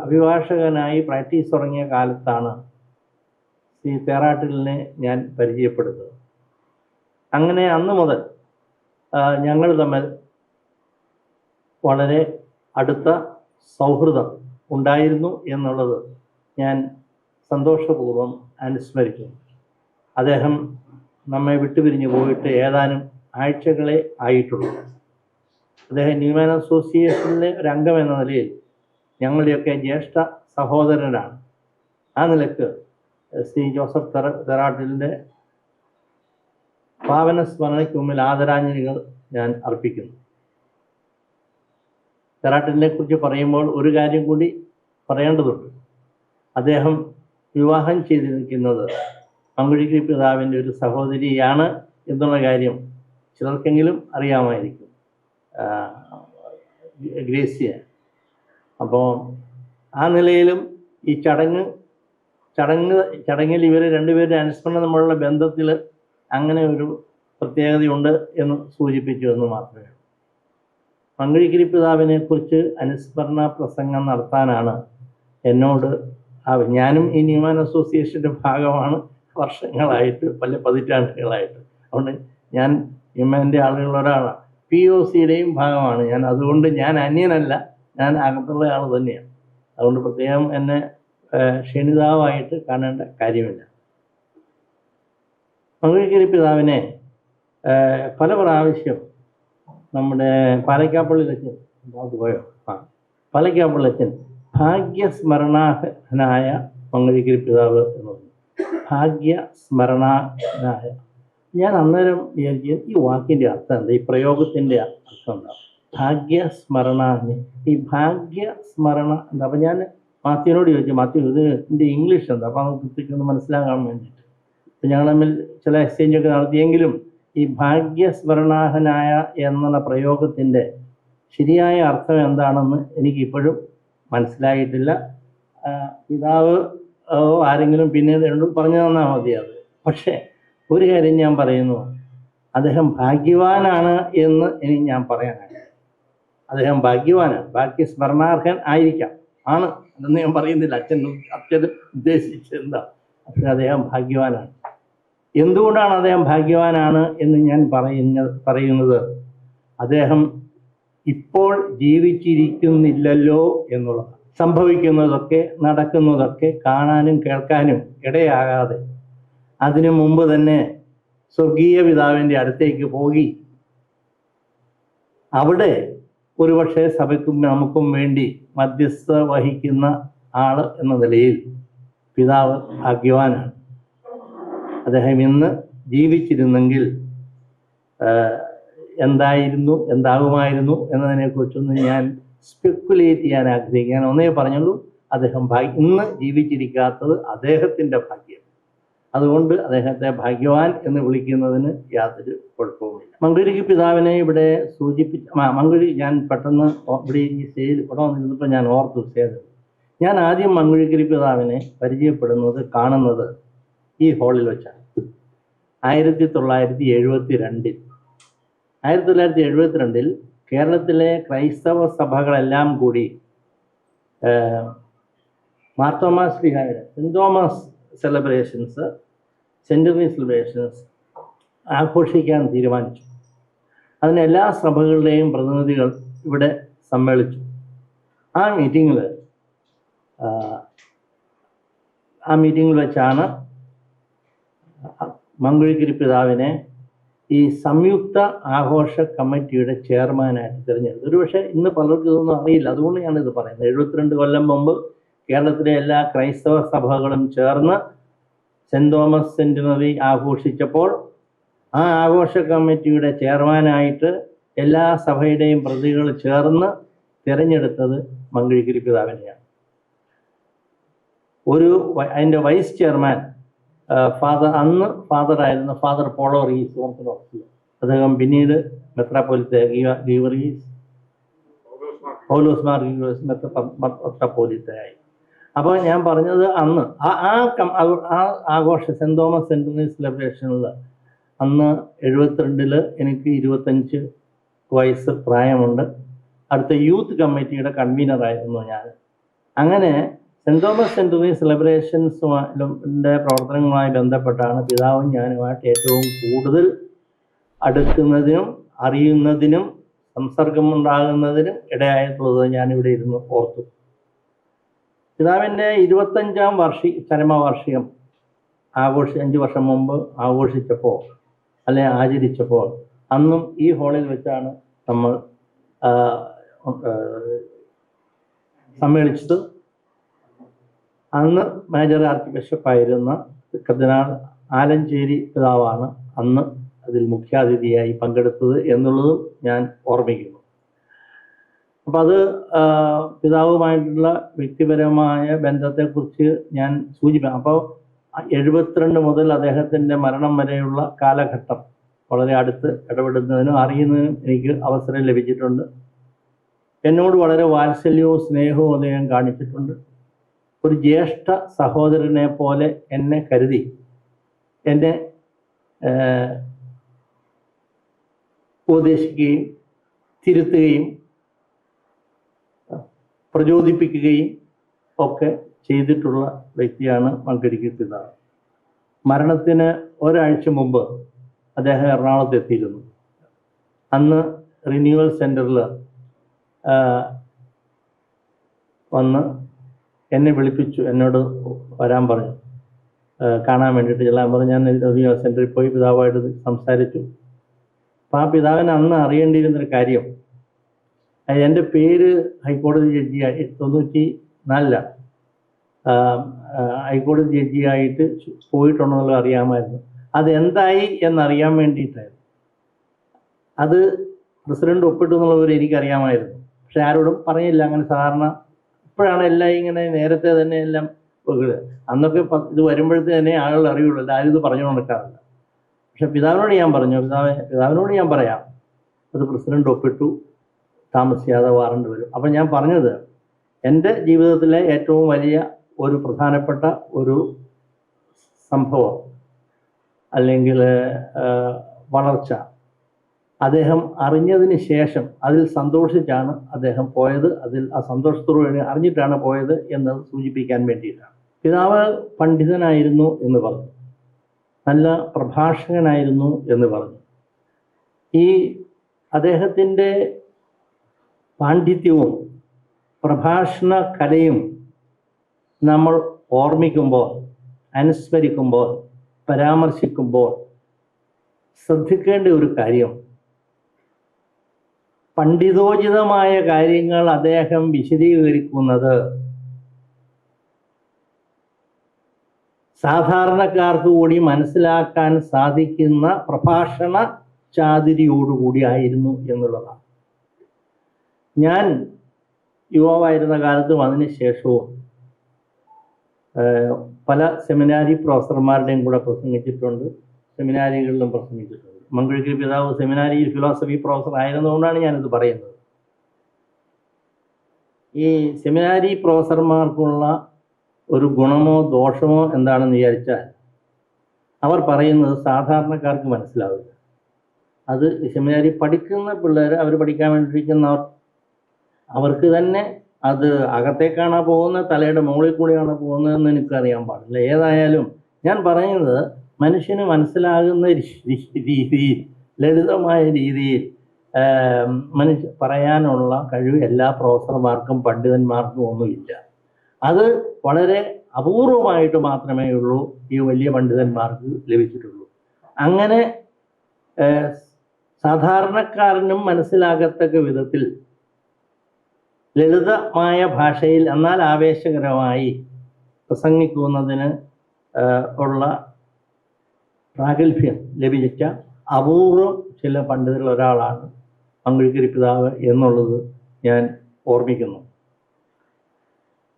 അഭിഭാഷകനായി പ്രാക്ടീസ് തുടങ്ങിയ കാലത്താണ് ശ്രീ തേറാട്ടിലിനെ ഞാൻ പരിചയപ്പെടുന്നത്. അങ്ങനെ അന്ന് മുതൽ ഞങ്ങൾ തമ്മിൽ വളരെ അടുത്ത സൗഹൃദം ഉണ്ടായിരുന്നു എന്നുള്ളത് ഞാൻ സന്തോഷപൂർവ്വം അനുസ്മരിക്കുന്നു. അദ്ദേഹം നമ്മെ വിട്ടുപിരിഞ്ഞു പോയിട്ട് ഏതാനും ആഴ്ചകളെ ആയിട്ടുള്ളൂ. അദ്ദേഹം ന്യൂമാൻ അസോസിയേഷനിലെ ഒരു അംഗം എന്ന നിലയിൽ ഞങ്ങളുടെയൊക്കെ ജ്യേഷ്ഠ സഹോദരനാണ്. ആ നിലക്ക് ശ്രീ ജോസഫ് തെറാട്ടിലിൻ്റെ പാവന സ്മരണയ്ക്ക് മുമ്പിൽ ആദരാഞ്ജലികൾ ഞാൻ അർപ്പിക്കുന്നു. തെറാട്ടിലിനെ കുറിച്ച് പറയുമ്പോൾ ഒരു കാര്യം കൂടി പറയേണ്ടതുണ്ട്. അദ്ദേഹം വിവാഹം ചെയ്തിരിക്കുന്നത് മങ്കുഴിക്കുരി പിതാവിൻ്റെ ഒരു സഹോദരിയാണ് എന്നുള്ള കാര്യം ചിലർക്കെങ്കിലും അറിയാമായിരിക്കും, ഗ്രേസിയ. അപ്പോൾ ആ നിലയിലും ഈ ചടങ്ങിൽ ഇവർ രണ്ടുപേരുടെ അനുസ്മരണം തമ്മിലുള്ള ബന്ധത്തിൽ അങ്ങനെ ഒരു പ്രത്യേകതയുണ്ട് എന്ന് സൂചിപ്പിച്ചു എന്ന് മാത്രമേ ഉള്ളൂ. മങ്കുഴിക്കുരി പിതാവിനെ കുറിച്ച് അനുസ്മരണ പ്രസംഗം നടത്താനാണ് എന്നോട് ഞാനും ഈ ന്യൂമാൻ അസോസിയേഷൻ്റെ ഭാഗമാണ് വർഷങ്ങളായിട്ട്, പല പതിറ്റാണ്ടുകളായിട്ട്. അതുകൊണ്ട് ഞാൻ ന്യൂമാൻ്റെ ആളുകളൊരാളാണ്, POCയുടെയും ഭാഗമാണ് ഞാൻ. അതുകൊണ്ട് ഞാൻ അന്യനല്ല, ഞാൻ അകത്തുള്ള ആൾ തന്നെയാണ്. അതുകൊണ്ട് പ്രത്യേകം എന്നെ ക്ഷണിതാവായിട്ട് കാണേണ്ട കാര്യമില്ല. മങ്കുഴിക്കുരി പിതാവിനെ പല പ്രാവശ്യം നമ്മുടെ പാലക്കാപ്പള്ളിയിലച്ഛൻ പാലക്കാപ്പള്ളിയച്ഛൻ ഭാഗ്യസ്മരണാഹനായ മങ്കുഴിക്കുരി പിതാവ് എന്ന് പറഞ്ഞു. ഭാഗ്യസ്മരണാഹനായ. ഞാൻ അന്നേരം വിചാരിച്ചു ഈ വാക്കിൻ്റെ അർത്ഥം എന്താ, ഈ പ്രയോഗത്തിൻ്റെ അർത്ഥം എന്താ? ഭാഗ്യസ്മരണാഹനി, ഈ ഭാഗ്യസ്മരണ എന്താ? അപ്പം ഞാൻ മാത്യുവിനോട് ചോദിച്ചു, മാത്യു ഇതിൻ്റെ ഇംഗ്ലീഷ് എന്താ? അപ്പം നമുക്ക് കൃത്യമായിട്ട് മനസ്സിലാക്കാൻ വേണ്ടിയിട്ട് അപ്പം ഞങ്ങൾ തമ്മിൽ ചില എക്സ്ചേഞ്ചൊക്കെ നടത്തിയെങ്കിലും ഈ ഭാഗ്യസ്മരണാഹനായ എന്നുള്ള പ്രയോഗത്തിൻ്റെ ശരിയായ അർത്ഥം എന്താണെന്ന് എനിക്കിപ്പോഴും മനസ്സിലായിട്ടില്ല. പിതാവ് ആരെങ്കിലും പിന്നീട് പറഞ്ഞു തന്നാൽ മതി അത്. പക്ഷേ ഒരു കാര്യം ഞാൻ പറയുന്നു, അദ്ദേഹം ഭാഗ്യവാനാണ് എന്ന് എനിക്ക് ഞാൻ പറയാനാണ്. അദ്ദേഹം ഭാഗ്യവാനാണ്, ഭാഗ്യസ്മരണാർഹൻ ആയിരിക്കാം, ആണ് എന്ന് ഞാൻ പറയുന്നില്ല. അച്ഛൻ ഉദ്ദേശിച്ചെന്താ, പക്ഷെ അദ്ദേഹം ഭാഗ്യവാനാണ്. എന്തുകൊണ്ടാണ് അദ്ദേഹം ഭാഗ്യവാനാണ് എന്ന് ഞാൻ പറയുന്നത് അദ്ദേഹം ഇപ്പോൾ ജീവിച്ചിരിക്കുന്നില്ലല്ലോ എന്നുള്ളതാണ്. സംഭവിക്കുന്നതൊക്കെ നടക്കുന്നതൊക്കെ കാണാനും കേൾക്കാനും ഇടയാകാതെ അതിനു മുമ്പ് തന്നെ സ്വർഗീയ പിതാവിൻ്റെ അടുത്തേക്ക് പോയി അവിടെ ഒരുപക്ഷെ സഭയ്ക്കും നമുക്കും വേണ്ടി മധ്യസ്ഥത വഹിക്കുന്ന ആൾ എന്ന നിലയിൽ പിതാവ് ഭാഗ്യവാനാണ്. അദ്ദേഹം ഇന്ന് ജീവിച്ചിരുന്നെങ്കിൽ എന്തായിരുന്നു, എന്താകുമായിരുന്നു എന്നതിനെക്കുറിച്ചൊന്നും ഞാൻ സ്പെക്കുലേറ്റ് ചെയ്യാൻ ആഗ്രഹിക്കുക. ഞാൻ ഒന്നേ പറഞ്ഞുള്ളൂ, അദ്ദേഹം ഇന്ന് ജീവിച്ചിരിക്കാത്തത് അദ്ദേഹത്തിൻ്റെ ഭാഗ്യം. അതുകൊണ്ട് അദ്ദേഹത്തെ ഭാഗ്യവാൻ എന്ന് വിളിക്കുന്നതിന് യാതൊരു കുഴപ്പവുമില്ല. മങ്കുഴിക്കുരി പിതാവിനെ ഇവിടെ ഞാൻ പെട്ടെന്ന് ഇവിടെ ഈ സ്റ്റേജിൽ ഇവിടെ വന്നിരുന്നപ്പോൾ ഞാൻ ഓർത്തു ചെയ്തത്, ഞാൻ ആദ്യം മങ്കുഴിക്കുരി പിതാവിനെ പരിചയപ്പെടുന്നത്, കാണുന്നത് ഈ ഹാളിൽ വെച്ചാണ്. 1972 കേരളത്തിലെ ക്രൈസ്തവ സഭകളെല്ലാം കൂടി മാർത്തോമാ ശ്ലീഹായുടെ saint Thomas celebrations, centenary celebrations ആഘോഷിക്കാൻ തീരുമാനിച്ചു. അതിന് എല്ലാ സഭകളുടെയും പ്രതിനിധികൾ ഇവിടെ സമ്മേളിച്ചു. ആ മീറ്റിങ്ങിൽ വെച്ചാണ് മങ്കുഴിക്കുരി പിതാവിനെ ഈ സംയുക്ത ആഘോഷ കമ്മിറ്റിയുടെ ചെയർമാനായിട്ട് തിരഞ്ഞെടുത്തു. ഒരുപക്ഷെ ഇന്ന് പലർക്കും ഇതൊന്നും അറിയില്ല, അതുകൊണ്ട് ഞാനിത് പറയുന്നത്. 72 കൊല്ലം മുമ്പ് കേരളത്തിലെ എല്ലാ ക്രൈസ്തവ സഭകളും ചേർന്ന് സെൻറ് തോമസ് സെൻറ്റിനറി ആഘോഷിച്ചപ്പോൾ ആ ആഘോഷ കമ്മിറ്റിയുടെ ചെയർമാനായിട്ട് എല്ലാ സഭയുടെയും പ്രതികൾ ചേർന്ന് തിരഞ്ഞെടുത്തത് മങ്കുഴിക്കുരി പിതാവിനെയാണ്. അതിൻ്റെ വൈസ് ചെയർമാൻ അന്ന് ഫാദറായിരുന്ന ഫാദർ പോളോറീസ് ഓർത്തഡോക്സ്. അദ്ദേഹം പിന്നീട് മെത്രാപ്പൊലീത്ത പൗലോസ് മാർ ഗീവർഗീസ് മെത്രാപ്പൊലീത്തയായി. അപ്പോൾ ഞാൻ പറഞ്ഞത് അന്ന് ആ ആഘോഷ സെൻറ് തോമസ് സെൻറ്ററി സെലിബ്രേഷനിൽ അന്ന് 72 എനിക്ക് 25 വയസ്സ് പ്രായമുണ്ട്. അടുത്ത യൂത്ത് കമ്മിറ്റിയുടെ കൺവീനറായിരുന്നു ഞാൻ. അങ്ങനെ സെൻറ് തോമസ് സെൻറ്ററി സെലിബ്രേഷൻസിൻ്റെ പ്രവർത്തനങ്ങളുമായി ബന്ധപ്പെട്ടാണ് പിതാവും ഞാനുമായിട്ട് ഏറ്റവും കൂടുതൽ അടുക്കുന്നതിനും അറിയുന്നതിനും സംസർഗമുണ്ടാകുന്നതിനും ഇടയായിട്ടുള്ളത് ഞാനിവിടെ ഇരുന്ന് ഓർത്തു. പിതാവിൻ്റെ 25ാം ചരമവാർഷികം 5 വർഷം മുമ്പ് ആഘോഷിച്ചപ്പോൾ ആചരിച്ചപ്പോൾ അന്നും ഈ ഹാളിൽ വെച്ചാണ് നമ്മൾ സമ്മേളിച്ചത്. അന്ന് മേജർ ആർച്ച് ബിഷപ്പായിരുന്ന കർദിനാൾ ആലഞ്ചേരി പിതാവാണ് അന്ന് അതിൽ മുഖ്യാതിഥിയായി പങ്കെടുത്തത് എന്നുള്ളതും ഞാൻ ഓർമ്മിക്കുന്നു. അപ്പം അത് പിതാവുമായിട്ടുള്ള വ്യക്തിപരമായ ബന്ധത്തെക്കുറിച്ച് ഞാൻ സൂചിപ്പിക്കാം. അപ്പോൾ 72 മുതൽ അദ്ദേഹത്തിൻ്റെ മരണം വരെയുള്ള കാലഘട്ടം വളരെ അടുത്ത് ഇടപെടുന്നതിനും അറിയുന്നതിനും എനിക്ക് അവസരം ലഭിച്ചിട്ടുണ്ട്. എന്നോട് വളരെ വാത്സല്യവും സ്നേഹവും അദ്ദേഹം കാണിച്ചിട്ടുണ്ട്. ഒരു ജ്യേഷ്ഠ സഹോദരനെ പോലെ എന്നെ കരുതി എന്നെ ഉപദേശിക്കുകയും തിരുത്തുകയും പ്രചോദിപ്പിക്കുകയും ഒക്കെ ചെയ്തിട്ടുള്ള വ്യക്തിയാണ് മങ്കടിക്ക് പിതാവ്. മരണത്തിന് ഒരാഴ്ച മുമ്പ് അദ്ദേഹം എറണാകുളത്ത് എത്തിയിരുന്നു. അന്ന് റിന്യൂവൽ സെൻറ്ററിൽ വന്ന് എന്നെ വിളിപ്പിച്ചു, എന്നോട് വരാൻ പറഞ്ഞു, കാണാൻ വേണ്ടിയിട്ട് ചെല്ലാൻ പറഞ്ഞു. ഞാൻ റിന്യൂവൽ സെൻറ്ററിൽ പോയി പിതാവായിട്ട് സംസാരിച്ചു. അപ്പം ആ പിതാവിന് അന്ന് അറിയേണ്ടിയിരുന്നൊരു കാര്യം, എൻ്റെ പേര് ഹൈക്കോടതി ജഡ്ജിയായി 94 ഹൈക്കോടതി ജഡ്ജിയായിട്ട് പോയിട്ടുണ്ടെന്നുള്ളത് അറിയാമായിരുന്നു. അതെന്തായി എന്നറിയാൻ വേണ്ടിയിട്ടായിരുന്നു. അത് പ്രസിഡന്റ് ഒപ്പിട്ടു എന്നുള്ളവർ എനിക്കറിയാമായിരുന്നു, പക്ഷെ ആരോടും പറഞ്ഞില്ല. അങ്ങനെ സാധാരണ ഇപ്പോഴാണ് എല്ലാം ഇങ്ങനെ നേരത്തെ തന്നെ എല്ലാം അന്നൊക്കെ ഇത് വരുമ്പോഴത്തേ തന്നെ ആളുകൾ അറിയുള്ളൂ, ആരും ഇത് പറഞ്ഞു നടക്കാറില്ല. പക്ഷെ പിതാവിനോട് ഞാൻ പറഞ്ഞു, പിതാവിനോട് ഞാൻ പറയാം, അത് പ്രസിഡന്റ് ഒപ്പിട്ടു, താമസിയാതെ വാറണ്ട് വരും. അപ്പം ഞാൻ പറഞ്ഞത് എൻ്റെ ജീവിതത്തിലെ ഏറ്റവും വലിയ ഒരു പ്രധാനപ്പെട്ട ഒരു സംഭവം അല്ലെങ്കിൽ വളർച്ച അദ്ദേഹം അറിഞ്ഞതിന് ശേഷം അതിൽ സന്തോഷിച്ചാണ് അദ്ദേഹം പോയത്, അതിൽ ആ സന്തോഷത്തോടുകൂടി അറിഞ്ഞിട്ടാണ് പോയത് എന്നത് സൂചിപ്പിക്കാൻ വേണ്ടിയിട്ടാണ്. പിതാവ് പണ്ഡിതനായിരുന്നു എന്ന് പറഞ്ഞു, നല്ല പ്രഭാഷകനായിരുന്നു എന്ന് പറഞ്ഞു. ഈ അദ്ദേഹത്തിൻ്റെ പാണ്ഡിത്യവും പ്രഭാഷണ കലയും നമ്മൾ ഓർമ്മിക്കുമ്പോൾ, അനുസ്മരിക്കുമ്പോൾ, പരാമർശിക്കുമ്പോൾ ശ്രദ്ധിക്കേണ്ട ഒരു കാര്യം, പണ്ഡിതോചിതമായ കാര്യങ്ങൾ അദ്ദേഹം വിശദീകരിക്കുന്നത് സാധാരണക്കാർക്ക് കൂടി മനസ്സിലാക്കാൻ സാധിക്കുന്ന പ്രഭാഷണ ചാതുരിയോടുകൂടി ആയിരുന്നു എന്നുള്ളതാണ്. ഞാൻ യുവാവായിരുന്ന കാലത്തും അതിന് ശേഷവും പല സെമിനാരി പ്രൊഫസർമാരുടെയും കൂടെ പ്രസംഗിച്ചിട്ടുണ്ട്, സെമിനാരികളിലും പ്രസംഗിച്ചിട്ടുണ്ട്. മങ്കഴിക്കൽ പിതാവ് സെമിനാരിയിൽ ഫിലോസഫി പ്രൊഫസർ ആയിരുന്നുകൊണ്ടാണ് ഞാനിത് പറയുന്നത്. ഈ സെമിനാരി പ്രൊഫസർമാർക്കുള്ള ഒരു ഗുണമോ ദോഷമോ എന്താണെന്ന് വിചാരിച്ചാൽ അവർ പറയുന്നത് സാധാരണക്കാർക്ക് മനസ്സിലാവില്ല. അത് സെമിനാരി പഠിക്കുന്ന പിള്ളേർ, അവർ പഠിക്കാൻ വേണ്ടിയിരിക്കുന്നവർ, അവർക്ക് തന്നെ അത് അകത്തേക്കാണോ പോകുന്നത്, തലയുടെ മുകളിൽ കൂടിയാണോ പോകുന്നതെന്ന് എനിക്കറിയാൻ പാടില്ല. ഏതായാലും ഞാൻ പറയുന്നത് മനുഷ്യന് മനസ്സിലാകുന്ന രീതിയിൽ, ലളിതമായ രീതിയിൽ പറയാനുള്ള കഴിവ് എല്ലാ പ്രൊഫസർമാർക്കും പണ്ഡിതന്മാർക്കും ഒന്നുമില്ല. അത് വളരെ അപൂർവമായിട്ട് മാത്രമേ ഉള്ളൂ ഈ വലിയ പണ്ഡിതന്മാർക്ക് ലഭിച്ചിട്ടുള്ളൂ. അങ്ങനെ സാധാരണക്കാരനും മനസ്സിലാകത്തക്ക വിധത്തിൽ ലളിതമായ ഭാഷയിൽ എന്നാൽ ആവേശകരമായി പ്രസംഗിക്കുന്നതിന് ഉള്ള പ്രാഗൽഭ്യം ലഭിച്ച അപൂർവം ചില പണ്ഡിതരിൽ ഒരാളാണ് മങ്കഴിക്കൽ പിതാവ് എന്നുള്ളത് ഞാൻ ഓർമ്മിക്കുന്നു.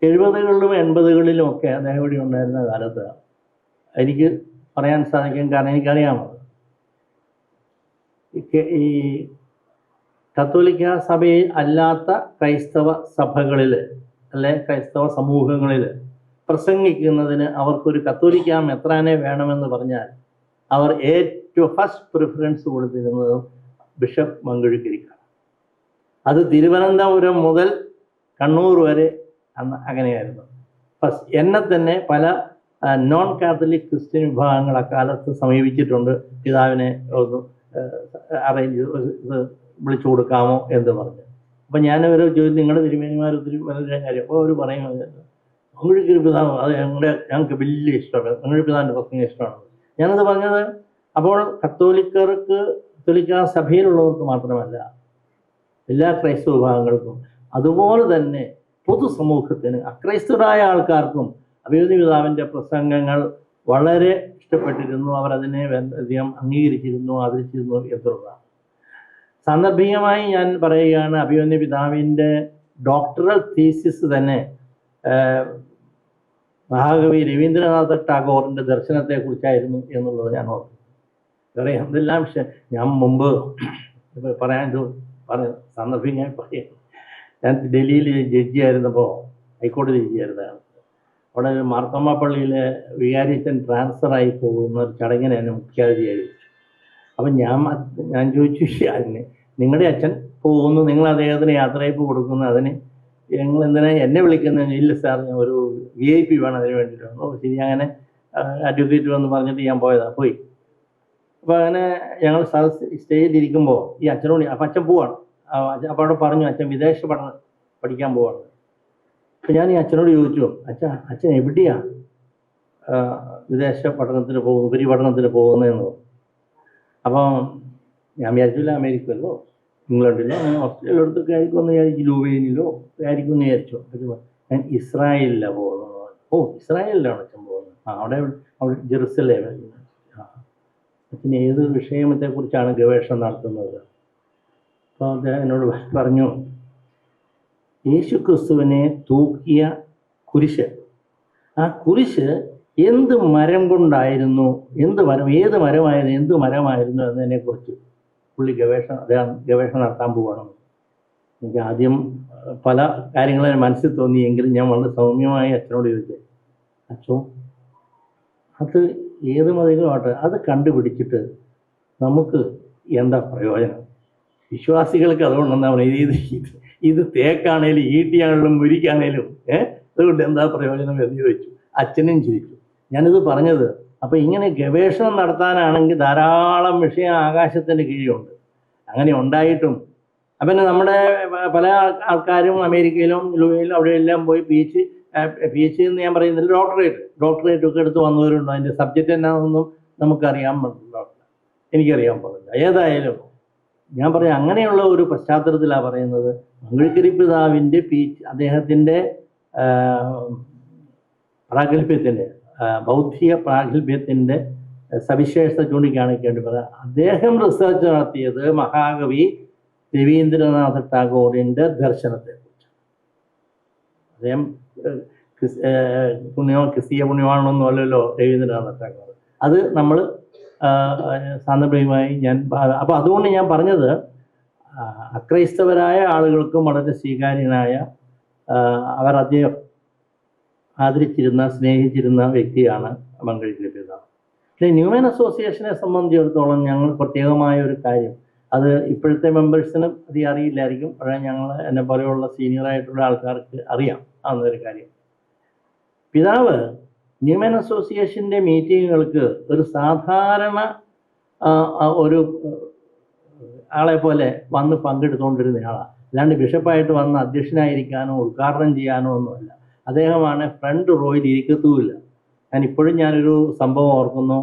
70കളിലും 80കളിലും ഒക്കെ അദ്ദേഹം ഇവിടെ ഉണ്ടായിരുന്ന കാലത്ത് എനിക്ക് പറയാൻ സാധിക്കും, കാരണം എനിക്കറിയാമത്, ഈ കത്തോലിക്ക സഭയിൽ അല്ലാത്ത ക്രൈസ്തവ സഭകളിൽ അല്ലെ ക്രൈസ്തവ സമൂഹങ്ങളിൽ പ്രസംഗിക്കുന്നതിന് അവർക്കൊരു കത്തോലിക്ക മെത്രാനെ വേണമെന്ന് പറഞ്ഞാൽ അവർ ഏറ്റവും ഫസ്റ്റ് പ്രിഫറൻസ് കൊടുത്തിരുന്നത് ബിഷപ്പ് മങ്കഴിക്കരിക്കാണ്. അത് തിരുവനന്തപുരം മുതൽ കണ്ണൂർ വരെ അന്ന് അങ്ങനെയായിരുന്നു. എന്നെ തന്നെ പല നോൺ കാത്തലിക് ക്രിസ്ത്യൻ വിഭാഗങ്ങൾ അക്കാലത്ത് സമീപിച്ചിട്ടുണ്ട് പിതാവിനെ ഒന്ന് അറേഞ്ച് ഇത് വിളിച്ചു കൊടുക്കാമോ എന്ന് പറഞ്ഞു. അപ്പം ഞാനവർ ചോദിച്ചു നിങ്ങളുടെ തിരുമേനിമാർ ഒത്തിരി വളരെ കാര്യം. അപ്പോൾ അവർ പറയും മങ്കുഴിക്കരി പിതാവ് അത് ഞങ്ങൾക്ക് വലിയ ഇഷ്ടമാണ്, മങ്കുഴി പിതാവിൻ്റെ പ്രസംഗം ഇഷ്ടമാണ്. ഞാനത് പറഞ്ഞത് അപ്പോൾ കത്തോലിക്ക സഭയിലുള്ളവർക്ക് മാത്രമല്ല, എല്ലാ ക്രൈസ്തവ വിഭാഗങ്ങൾക്കും അതുപോലെ തന്നെ പൊതുസമൂഹത്തിന് അക്രൈസ്തവരായ ആൾക്കാർക്കും അഭിമന്യ പിതാവിൻ്റെ പ്രസംഗങ്ങൾ വളരെ ഇഷ്ടപ്പെട്ടിരുന്നു. അവരതിനെ അധികം അംഗീകരിച്ചിരുന്നു, ആദരിച്ചിരുന്നു എന്നുള്ളതാണ്. സാന്ദർഭികമായി ഞാൻ പറയുകയാണ്, അഭിമന്യ പിതാവിൻ്റെ ഡോക്ടറൽ തീസിസ് തന്നെ മഹാകവി രവീന്ദ്രനാഥ ടാഗോറിൻ്റെ ദർശനത്തെക്കുറിച്ചായിരുന്നു എന്നുള്ളത് ഞാൻ ഓർത്തു. വേറെ എന്തെല്ലാം ഞാൻ മുമ്പ് പറയാൻ സാന്ദർഭികമായി പറയാം. ഞാൻ ഡൽഹിയിൽ ജഡ്ജിയായിരുന്നപ്പോൾ, ഹൈക്കോടതി ജഡ്ജിയായിരുന്നതാണ്. അവിടെ മാർത്തോമ പള്ളിയിലെ വികാരിച്ചൻ ട്രാൻസ്ഫറായി പോകുന്ന ഒരു ചടങ്ങിന് എന്നെ മുഖ്യാതിഥിയായിരുന്നു. അപ്പം ഞാൻ ചോദിച്ചു, നിങ്ങളുടെ അച്ഛൻ പോകുന്നു, നിങ്ങൾ അദ്ദേഹത്തിന് യാത്രയയപ്പ് കൊടുക്കുന്നു, അതിന് ഞങ്ങൾ എന്തിനാ എന്നെ വിളിക്കുന്നത്? ഇല്ല സാർ, ഞാൻ ഒരു VIP വേണം അതിന് വേണ്ടിയിട്ട്. ശരി, അങ്ങനെ അഡ്വക്കേറ്റ് വന്ന് പറഞ്ഞിട്ട് ഞാൻ പോയി. അപ്പോൾ അങ്ങനെ ഞങ്ങൾ സ്റ്റേജിലിരിക്കുമ്പോൾ ഈ അച്ഛനോട്, അപ്പം അച്ഛൻ പോവാണ്. അപ്പോൾ അവിടെ പറഞ്ഞു അച്ഛൻ വിദേശ പഠനം പഠിക്കാൻ പോവാണ്. അപ്പം ഞാൻ ഈ അച്ഛനോട് ചോദിച്ചു, അച്ഛൻ എവിടെയാണ് വിദേശ പഠനത്തിന് പോകുന്നത്, ഉപരിപഠനത്തിന് പോകുന്നതെന്ന്. അപ്പം ഞാൻ വിചാരിച്ചില്ല അമേരിക്കയിലോ ഇംഗ്ലണ്ടിലോ ഓസ്ട്രേലിയയിലോടത്തൊക്കെ ആയിരിക്കുമെന്ന് വിചാരിച്ചു, ലൂവേനിലോ ആയിരിക്കുമെന്ന് വിചാരിച്ചു. ഞാൻ ഇസ്രായേലിലാണ് പോകുന്നത്. ഓ, ഇസ്രായേലിലാണ് അച്ഛൻ പോകുന്നത്. അവിടെ ജെറുസലേം. അച്ഛൻ ഏത് വിഷയത്തെക്കുറിച്ചാണ് ഗവേഷണം നടത്തുന്നത്? അപ്പോൾ അദ്ദേഹം എന്നോട് പറഞ്ഞു, യേശു ക്രിസ്തുവിനെ തൂക്കിയ കുരിശ്, ആ കുരിശ് എന്ത് മരം കൊണ്ടായിരുന്നു, ഏത് മരമായിരുന്നു, എന്ത് മരമായിരുന്നു എന്നതിനെക്കുറിച്ച് അദ്ദേഹം ഗവേഷണം നടത്താൻ പോവുകയാണ്. എനിക്ക് ആദ്യം പല കാര്യങ്ങളും മനസ്സിൽ തോന്നിയെങ്കിലും ഞാൻ വളരെ സൗമ്യമായി അച്ഛനോട് ചോദിച്ചു, അച്ഛോ അത് ഏത് മതങ്ങളുമാട്ടെ അത് കണ്ടുപിടിച്ചിട്ട് നമുക്ക് എന്താ പ്രയോജനം? വിശ്വാസികൾക്ക് അതുകൊണ്ട് എന്താ പറയുക, ഇത് തേക്കാണേലും ഈട്ടിയാണേലും മുരിക്കാണേലും അതുകൊണ്ട് എന്താ പ്രയോജനം എന്ന് ചോദിച്ചു. അച്ഛനും ചോദിച്ചു. ഞാനിത് പറഞ്ഞത് അപ്പോൾ ഇങ്ങനെ ഗവേഷണം നടത്താനാണെങ്കിൽ ധാരാളം വിഷയം ആകാശത്തിൻ്റെ കീഴിലുണ്ട്. അങ്ങനെ ഉണ്ടായിട്ടും അപ്പം നമ്മുടെ പല ആൾക്കാരും അമേരിക്കയിലും ലുവയിലും അവിടെയെല്ലാം പോയി PhD എന്ന് ഞാൻ പറയുന്നില്ല, ഡോക്ടറേറ്റ് ഒക്കെ എടുത്ത് വന്നവരുണ്ട്. അതിൻ്റെ സബ്ജക്റ്റ് എന്നാണെന്നൊന്നും നമുക്കറിയാൻ പറ്റില്ല, എനിക്കറിയാൻ പാടില്ല. ഏതായാലും ഞാൻ പറയാം, അങ്ങനെയുള്ള ഒരു പശ്ചാത്തലത്തിലാണ് പറയുന്നത്. മങ്കുഴിക്കരി പിതാവിൻ്റെ അദ്ദേഹത്തിൻ്റെ പ്രാഗൽഭ്യത്തിൻ്റെ ബൗദ്ധിക പ്രാഗൽഭ്യത്തിൻ്റെ സവിശേഷത ചൂണ്ടിക്കാണിക്കേണ്ടി പറയാം. അദ്ദേഹം റിസർച്ച് നടത്തിയത് മഹാകവി രവീന്ദ്രനാഥ ടാഗോറിൻ്റെ ദർശനത്തെക്കുറിച്ച്. അദ്ദേഹം ക്രിസ്തീയ പുണ്യവാണൊന്നും അല്ലല്ലോ രവീന്ദ്രനാഥ ടാഗോർ. അത് നമ്മൾ സാന്ദർഭികമായി അപ്പോൾ അതുകൊണ്ട് ഞാൻ പറഞ്ഞത്, അക്രൈസ്തവരായ ആളുകൾക്കും വളരെ സ്വീകാര്യനായ, അവർ അദ്ദേഹം ആദരിച്ചിരുന്ന, സ്നേഹിച്ചിരുന്ന വ്യക്തിയാണ് മങ്കുഴിക്കരി പിതാവ്. പക്ഷേ ന്യൂമാൻ അസോസിയേഷനെ സംബന്ധിച്ചിടത്തോളം ഞങ്ങൾ പ്രത്യേകമായ ഒരു കാര്യം, അത് ഇപ്പോഴത്തെ മെമ്പേഴ്സിന് അധികം അറിയില്ലായിരിക്കും, പക്ഷേ ഞങ്ങൾ എന്നെ പോലെയുള്ള സീനിയറായിട്ടുള്ള ആൾക്കാർക്ക് അറിയാം എന്നൊരു കാര്യം. പിതാവ് ന്യൂമാൻ അസോസിയേഷൻ്റെ മീറ്റിങ്ങുകൾക്ക് ഒരു സാധാരണ ഒരു ആളെ പോലെ വന്ന് പങ്കെടുത്തുകൊണ്ടിരുന്ന ആളാണ്. അല്ലാണ്ട് ബിഷപ്പായിട്ട് വന്ന് അധ്യക്ഷനായിരിക്കാനോ ഉദ്ഘാടനം ചെയ്യാനോ ഒന്നുമല്ല. അദ്ദേഹമാണ് ഫ്രണ്ട് റോയിൽ ഇരിക്കത്തുമില്ല. ഞാനൊരു സംഭവം ഓർക്കുന്നു.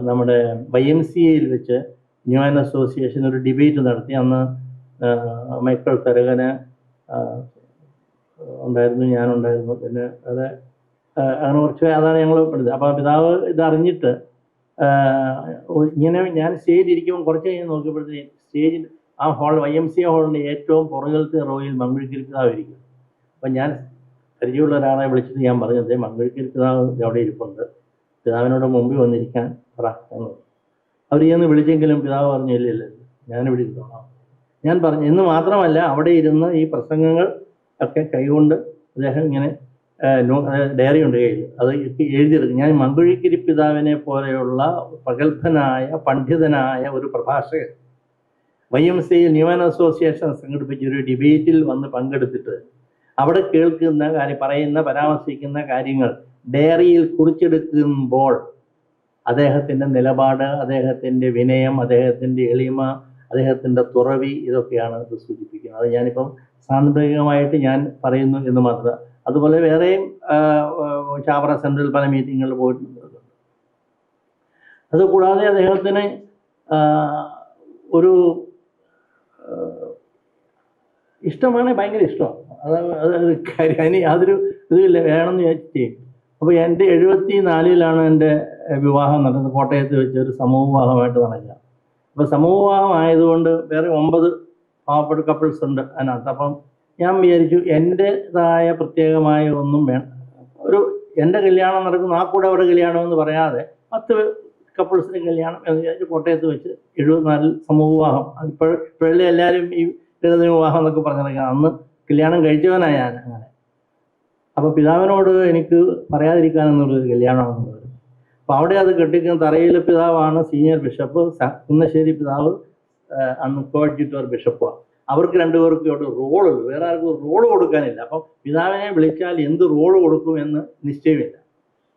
നമ്മുടെ YMCAയിൽ വെച്ച് ന്യൂമാൻ അസോസിയേഷൻ ഒരു ഡിബേറ്റ് നടത്തി. അന്ന് മൈക്കിൾ തരകന് ഉണ്ടായിരുന്നു, ഞാനുണ്ടായിരുന്നു, പിന്നെ അങ്ങനെ കുറച്ച് അതാണ് ഞങ്ങൾ പഠിച്ചത്. അപ്പോൾ പിതാവ് ഇതറിഞ്ഞിട്ട് ഇങ്ങനെ ഞാൻ സ്റ്റേജിൽ ഇരിക്കുമ്പോൾ കുറച്ച് കഴിഞ്ഞ് നോക്കിയപ്പോഴത്തേക്ക് സ്റ്റേജിൽ ആ YMCA ഹാളിൻ്റെ ഏറ്റവും പുറകിലത്തെ റോയിൽ മങ്കുഴിക്കരി പിതാവ് ഇരിക്കും. അപ്പം ഞാൻ പരിചയമുള്ള ഒരാളെ വിളിച്ചിട്ട് ഞാൻ പറഞ്ഞത്, മങ്കുഴിക്കരി പിതാവ് അവിടെ ഇരിപ്പുണ്ട്, പിതാവിനോട് മുമ്പിൽ വന്നിരിക്കാൻ പറ എന്ന്. അവർ ചെന്ന് വിളിച്ചെങ്കിലും പിതാവ് പറഞ്ഞു ഇല്ല ഞാനിവിടെ ഇരുന്നോളാം. ഞാൻ പറഞ്ഞു എന്ന് മാത്രമല്ല, അവിടെ ഇരുന്ന് ഈ പ്രസംഗങ്ങൾ ഒക്കെ കൈകൊണ്ട് അദ്ദേഹം ഇങ്ങനെ ഡയറി ഉണ്ട് കയ്യിൽ, അത് എഴുതിയെടുക്കും. ഞാൻ മങ്കുഴിക്കരി പിതാവിനെ പോലെയുള്ള പ്രഗത്ഭനായ പണ്ഡിതനായ ഒരു പ്രഭാഷകൻ YMCA ന്യൂമാൻ അസോസിയേഷൻ സംഘടിപ്പിച്ച ഒരു ഡിബേറ്റിൽ വന്ന് പങ്കെടുത്തിട്ട് അവിടെ കേൾക്കുന്ന പരാമർശിക്കുന്ന കാര്യങ്ങൾ ഡയറിയിൽ കുറിച്ചെടുക്കുമ്പോൾ അദ്ദേഹത്തിൻ്റെ നിലപാട്, അദ്ദേഹത്തിൻ്റെ വിനയം, അദ്ദേഹത്തിൻ്റെ എളിമ, അദ്ദേഹത്തിൻ്റെ തുറവി, ഇതൊക്കെയാണ് ഇത് സൂചിപ്പിക്കുന്നത്. അത് ഞാനിപ്പം സാന്ദർഭികമായിട്ട് ഞാൻ പറയുന്നു എന്ന് മാത്രം. അതുപോലെ വേറെയും ചാവറ സെൻട്രൽ പല മീറ്റിങ്ങുകളിൽ പോയിട്ടുണ്ട്. അതുകൂടാതെ അദ്ദേഹത്തിന് ഒരു ഇഷ്ടമാണ്, ഭയങ്കര ഇഷ്ടമാണ്. അത് കാര്യം അതിന് യാതൊരു ഇതില്ല, വേണമെന്ന് വിചാരിച്ച് ചെയ്യും. അപ്പോൾ എൻ്റെ 74-ലാണ് എൻ്റെ വിവാഹം നടന്നത്. കോട്ടയത്ത് വെച്ച് ഒരു സമൂഹ വിവാഹമായിട്ട് നടക്കുക. അപ്പോൾ സമൂഹ വിവാഹം ആയതുകൊണ്ട് വേറെ 9 പാവപ്പെട്ട കപ്പിൾസ് ഉണ്ട് അതിനകത്ത്. അപ്പം ഞാൻ വിചാരിച്ചു എൻ്റെതായ പ്രത്യേകമായ ഒന്നും വേണം, ഒരു എൻ്റെ കല്യാണം നടക്കുന്നു ആ കൂടെ അവരുടെ കല്യാണം എന്ന് പറയാതെ 10 കപ്പിൾസിൻ്റെ കല്യാണം എന്ന് വിചാരിച്ച് കോട്ടയത്ത് വെച്ച് 74 സമൂഹ വിവാഹം. ഇപ്പോഴല്ലേ എല്ലാവരും ഈ ലളിത വിവാഹം എന്നൊക്കെ പറഞ്ഞിറങ്ങുക. അന്ന് കല്യാണം കഴിച്ചവനാണ് ഞാൻ. അങ്ങനെ അപ്പോൾ പിതാവിനോട് എനിക്ക് പറയാതിരിക്കാനെന്നുള്ളൊരു കല്യാണമെന്നുള്ളത്. അപ്പോൾ അവിടെ അത് കെട്ടിക്കുന്ന തറയിലെ പിതാവാണ് സീനിയർ ബിഷപ്പ്, കുന്നശ്ശേരി പിതാവ് അന്ന് കോഡ്ജിറ്റോർ ബിഷപ്പാണ്. അവർക്ക് 2 പേർക്കും ഇവിടെ റോളുള്ളൂ, വേറെ ആർക്കും റോള് കൊടുക്കാനില്ല. അപ്പം പിതാവിനെ വിളിച്ചാൽ എന്ത് റോള് കൊടുക്കുമെന്ന് നിശ്ചയമില്ല.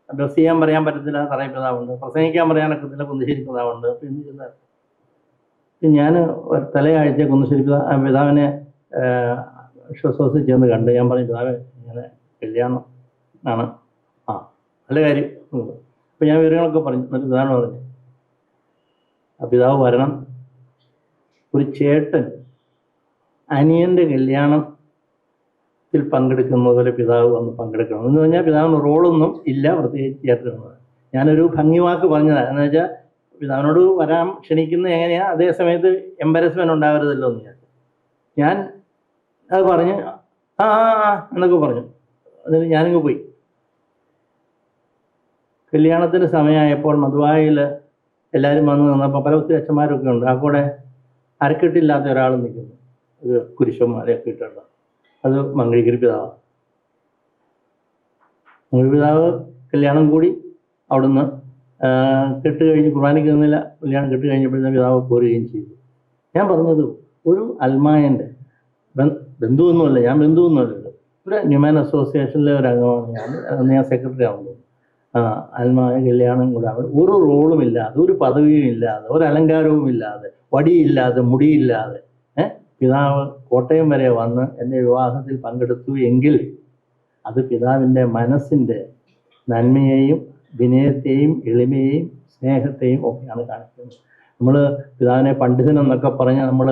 ഡ്രസ് ചെയ്യാൻ പറയാൻ പറ്റത്തില്ല, തറയിൽ പിതാവുണ്ട്. പ്രസംഗിക്കാൻ പറയാനൊക്കത്തില്ല, കുന്നശ്ശേരി പിതാവുണ്ട്. അപ്പം എന്ത് ചെയ്താൽ ഞാൻ തലയാഴ്ച കുന്നശ്ശേരി പിതാവിനെ ശ്വസിച്ചെന്ന് കണ്ട് ഞാൻ പറഞ്ഞു, പിതാവെ ഇങ്ങനെ കല്യാണം ആണ്, ആ നല്ല കാര്യം. അപ്പം ഞാൻ വിവരങ്ങളൊക്കെ പറഞ്ഞു. എന്നിട്ട് പിതാവിന് പറഞ്ഞു, ആ പിതാവ് വരണം, ഒരു ചേട്ടൻ അനിയൻ്റെ കല്യാണത്തിൽ പങ്കെടുക്കുന്ന പോലെ പിതാവ് വന്ന് പങ്കെടുക്കണം എന്ന് പറഞ്ഞാൽ പിതാവിന് റോളൊന്നും ഇല്ല, പ്രത്യേകിച്ച് ചേട്ടനുള്ളത്. ഞാനൊരു ഭംഗിവാക്ക് പറഞ്ഞതാണ്. എന്ന് വെച്ചാൽ പിതാവിനോട് വരാൻ ക്ഷണിക്കുന്ന എങ്ങനെയാണ്, അതേ സമയത്ത് എംബരസ്മെൻ്റ് ഉണ്ടാവരുതല്ലോ എന്ന് ഞാൻ അത് പറഞ്ഞ് ആ എന്നൊക്കെ പറഞ്ഞു. എന്നിട്ട് ഞാനിങ്ങ് പോയി. കല്യാണത്തിന് സമയമായപ്പോൾ മധുവായിൽ എല്ലാവരും വന്ന് നിന്നപ്പോൾ പല ഒത്തിരി അച്ഛന്മാരൊക്കെ ഉണ്ട്. ആ കൂടെ അരക്കെട്ടില്ലാത്ത ഒരാൾ നിൽക്കുന്നു, ഒരു കുരിശന്മാരെയൊക്കെ ഇട്ടുണ്ട്. അത് മംഗളിഗിരി പിതാവാണ്. മംഗളി പിതാവ് കല്യാണം കൂടി അവിടുന്ന് കെട്ട് കഴിഞ്ഞ് കുർബാനയ്ക്ക് നിന്നില്ല. കല്യാണം കെട്ട് കഴിഞ്ഞപ്പോഴത്തേക്കും പിതാവ് പോരുകയും ചെയ്തു. ഞാൻ പറഞ്ഞത് ഒരു അൽമായൻ്റെ ബന്ധുവൊന്നുമല്ല, ഞാൻ ബന്ധുവൊന്നുമല്ല, ഒരു ന്യൂമാൻ അസോസിയേഷനിലെ ഒരു അംഗമാണ് ഞാൻ. അന്ന് ഞാൻ സെക്രട്ടറി ആവുന്നു. അൽമായ കല്യാണം കൂടെ ഒരു റോളും ഇല്ലാതെ, ഒരു പദവിയും ഇല്ലാതെ, ഒരു അലങ്കാരവും ഇല്ലാതെ, വടിയില്ലാതെ, മുടിയില്ലാതെ പിതാവ് കോട്ടയം വരെ വന്ന് എൻ്റെ വിവാഹത്തിൽ പങ്കെടുത്തു എങ്കിൽ അത് പിതാവിൻ്റെ മനസ്സിൻ്റെ നന്മയെയും വിനയത്തെയും എളിമയെയും സ്നേഹത്തെയും ഒക്കെയാണ് കാണിക്കുന്നത്. നമ്മൾ പിതാവിനെ പണ്ഡിതനെന്നൊക്കെ പറഞ്ഞ് നമ്മൾ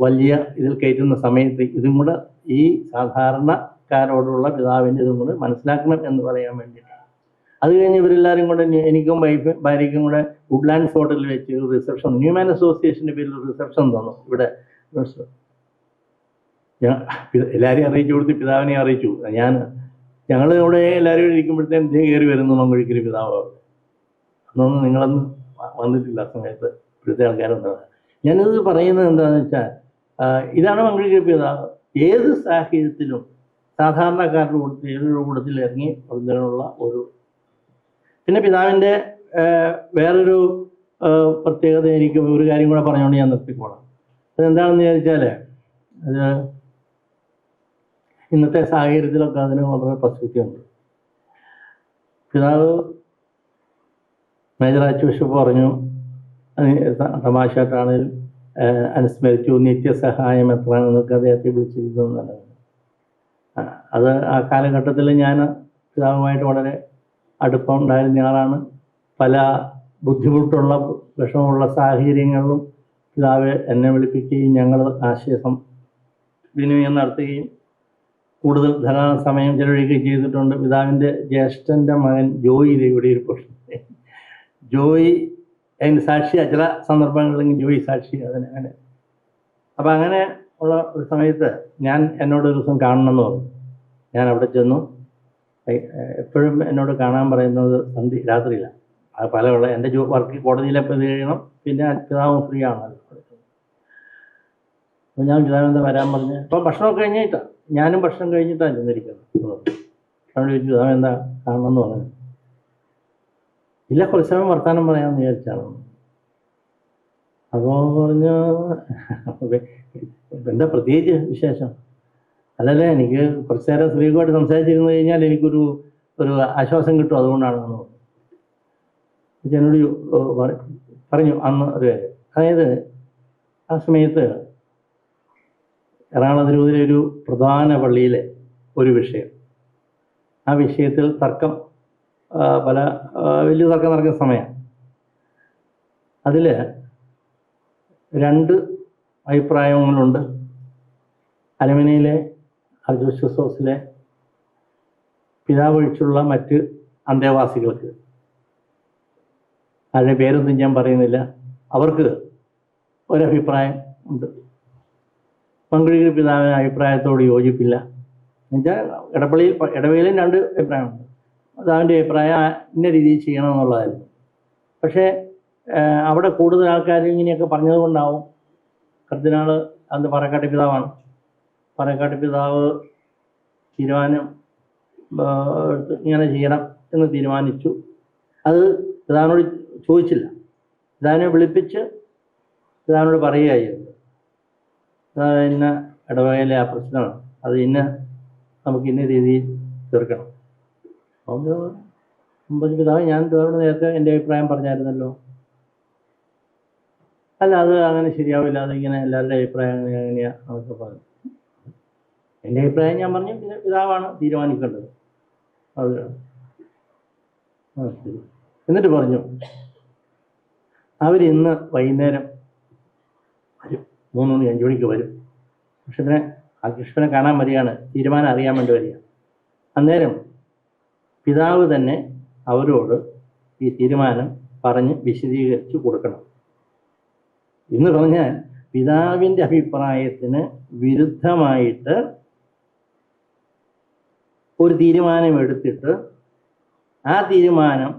വലിയ ഇതിൽ കയറ്റുന്ന സമയത്ത് ഇതും കൂടെ ഈ സാധാരണക്കാരോടുള്ള പിതാവിൻ്റെ ഇതും കൂടെ മനസ്സിലാക്കണം എന്ന് പറയാൻ വേണ്ടിയിട്ടാണ്. അത് കഴിഞ്ഞ് ഇവരെല്ലാവരും കൂടെ എനിക്കും ഭാര്യയ്ക്കും കൂടെ വുഡ്ലാൻഡ്സ് ഹോട്ടലിൽ വെച്ച് ഒരു റിസപ്ഷൻ, ന്യൂമാൻ അസോസിയേഷൻ്റെ പേരിൽ ഒരു റിസപ്ഷൻ തന്നു. ഇവിടെ ഞാൻ എല്ലാവരെയും അറിയിച്ചു കൊടുത്ത് പിതാവിനെ അറിയിച്ചു. ഞങ്ങൾ ഇവിടെ എല്ലാവരും ഇരിക്കുമ്പോഴത്തേക്കും ഇദ്ദേഹം കയറി വരുന്നു മംഗളിക്കരി പിതാവ്. അന്നൊന്നും നിങ്ങളൊന്നും വന്നിട്ടില്ല ആ സമയത്ത്, ഇവിടുത്തെ ആൾക്കാരുണ്ട്. ഞാനിത് പറയുന്നത് എന്താണെന്ന് വെച്ചാൽ ഇതാണ് മംഗളിക്കരി പിതാവ്. ഏത് സാഹചര്യത്തിലും സാധാരണക്കാരുടെ കൂട്ടത്തിൽ, ഏതൊരു കൂട്ടത്തിൽ ഇറങ്ങി വരുന്നതിനുള്ള ഒരു. പിന്നെ പിതാവിൻ്റെ വേറൊരു പ്രത്യേകത എനിക്ക് ഒരു കാര്യം കൂടെ പറഞ്ഞുകൊണ്ട് ഞാൻ നിർത്തിക്കോളാം. അതെന്താണെന്ന് ചോദിച്ചാൽ അത് ഇന്നത്തെ സാഹചര്യത്തിലൊക്കെ അതിന് വളരെ പ്രസക്തിയുണ്ട്. പിതാവ് മേജർ ആർച്ച് ബിഷപ്പ് പറഞ്ഞു, തമാശയായിട്ടാണെങ്കിലും അനുസ്മരിച്ചു, നിത്യസഹായം എത്രയാണെന്നൊക്കെ അദ്ദേഹത്തെ വിളിച്ചിരുന്നതാണ്. അത് ആ കാലഘട്ടത്തിൽ ഞാൻ പിതാവുമായിട്ട് വളരെ അടുപ്പം ഉണ്ടായിരുന്ന ആളാണ്. പല ബുദ്ധിമുട്ടുള്ള വിഷമമുള്ള സാഹചര്യങ്ങളിലും പിതാവ് എന്നെ വിളിപ്പിക്കുകയും ഞങ്ങൾ ആശയം വിനിമയം നടത്തുകയും കൂടുതൽ ധാരാളം സമയം ചെലവഴിക്കുകയും ചെയ്തിട്ടുണ്ട്. പിതാവിൻ്റെ ജ്യേഷ്ഠൻ്റെ മകൻ ജോയി ഇവിടെ ഒരു പ്രശ്നം, ജോയി അതിന് സാക്ഷിയാണ്. ചില സന്ദർഭങ്ങളിൽ ജോയി സാക്ഷി അങ്ങനെ. അപ്പം അങ്ങനെ ഉള്ള ഒരു സമയത്ത് എന്നോട് ഒരു ദിവസം കാണണമെന്ന് പറഞ്ഞു. ഞാൻ അവിടെ ചെന്നു. എപ്പോഴും എന്നോട് കാണാൻ പറയുന്നത് രാത്രിയിലാണ്. അത് പലയുള്ള എൻ്റെ വർക്ക് കോടതിയിലെപ്പോൾ ഇത് കഴിയണം, പിന്നെ പിതാവും ഫ്രീ ആണല്ലോ. അപ്പോൾ ഞാൻ പിതാവിനെന്താ വരാൻ പറഞ്ഞ്, ഇപ്പം ഭക്ഷണമൊക്കെ കഴിഞ്ഞിട്ടാണ്, ഞാനും ഭക്ഷണം കഴിഞ്ഞിട്ടാണ് ചെന്നിരിക്കുന്നത്. അവിടെ ചോദിച്ചു, പിതാവ് എന്താ കാണണമെന്ന് പറഞ്ഞു. ഇല്ല, കുറച്ച് സമയം വർത്താനം പറയാമെന്ന് വിചാരിച്ചാണ്. അപ്പോൾ പറഞ്ഞു, എന്താ പ്രത്യേകിച്ച് വിശേഷം? അല്ലല്ലേ, എനിക്ക് കുറച്ച് നേരം സ്ത്രീകളുമായിട്ട് സംസാരിച്ചിരുന്നു കഴിഞ്ഞാൽ എനിക്കൊരു ആശ്വാസം കിട്ടും, അതുകൊണ്ടാണെന്ന് പറഞ്ഞു. എന്നോട് പറഞ്ഞു അന്ന് ഒരു കാര്യം. അതായത് ആ സമയത്ത് എറണാകുളം തിരുവതിലെ ഒരു പ്രധാന പള്ളിയിലെ ഒരു വിഷയം, ആ വിഷയത്തിൽ തർക്കം, വലിയ തർക്കം നടക്കുന്ന സമയം. അതിൽ രണ്ട് അഭിപ്രായങ്ങളുണ്ട്. അലമനയിലെ അർജോസ് ഹൗസിലെ പിതാവ് ഒഴിച്ചുള്ള മറ്റ് അന്തേവാസികൾക്ക്, അതിൻ്റെ പേരൊന്നും ഞാൻ പറയുന്നില്ല, അവർക്ക് ഒരഭിപ്രായം ഉണ്ട്. മങ്കുഴിക്കരി പിതാവിന് അഭിപ്രായത്തോട് യോജിപ്പില്ല. എന്നുവെച്ചാൽ ഇടവയിലും രണ്ട് അഭിപ്രായമുണ്ട്. പിതാവിൻ്റെ അഭിപ്രായം ഇന്ന രീതിയിൽ ചെയ്യണം എന്നുള്ളതായിരുന്നു. പക്ഷേ അവിടെ കൂടുതൽ ആൾക്കാർ ഇങ്ങനെയൊക്കെ പറഞ്ഞതുകൊണ്ടാവും കർദിനാൾ, അത് പാറക്കാട്ടി പിതാവാണ്, പാറക്കാട്ടി പിതാവ് തീരുമാനം ഇങ്ങനെ ചെയ്യണം എന്ന് തീരുമാനിച്ചു. അത് പിതാവിനോട് ചോദിച്ചില്ല, പിതാവിനെ വിളിപ്പിച്ച് പിതാവിനോട് പറയുകയായിരുന്നു, ഇന്ന ഇടവകയിലെ ആ പ്രശ്നമാണ്, അത് നമുക്ക് ഇന്ന രീതിയിൽ തീർക്കണം. അപ്പോൾ പിതാവ്, ഞാൻ പിതാവിനോട് നേരത്തെ എൻ്റെ അഭിപ്രായം പറഞ്ഞായിരുന്നല്ലോ. അല്ല, അത് അങ്ങനെ ശരിയാവില്ല, അതിങ്ങനെ എല്ലാവരുടെ അഭിപ്രായം എങ്ങനെയാണ് നമുക്ക് പറഞ്ഞു. എൻ്റെ അഭിപ്രായം ഞാൻ പറഞ്ഞു, പിന്നെ പിതാവാണ് തീരുമാനിക്കേണ്ടത്. അത് ശരി. എന്നിട്ട് പറഞ്ഞു, അവരിന്ന് വൈകുന്നേരം വരും, 3 മണി 5 മണിക്ക് വരും. കൃഷ്ണനെ കൃഷ്ണനെ കാണാൻ വരികയാണ്, തീരുമാനം അറിയാൻ വേണ്ടി വരിക. അന്നേരം പിതാവ് തന്നെ അവരോട് ഈ തീരുമാനം പറഞ്ഞ് വിശദീകരിച്ച് കൊടുക്കണം. എന്ന് പറഞ്ഞാൽ പിതാവിൻ്റെ അഭിപ്രായത്തിന് വിരുദ്ധമായിട്ട് ഒരു തീരുമാനം എടുത്തിട്ട് ആ തീരുമാനം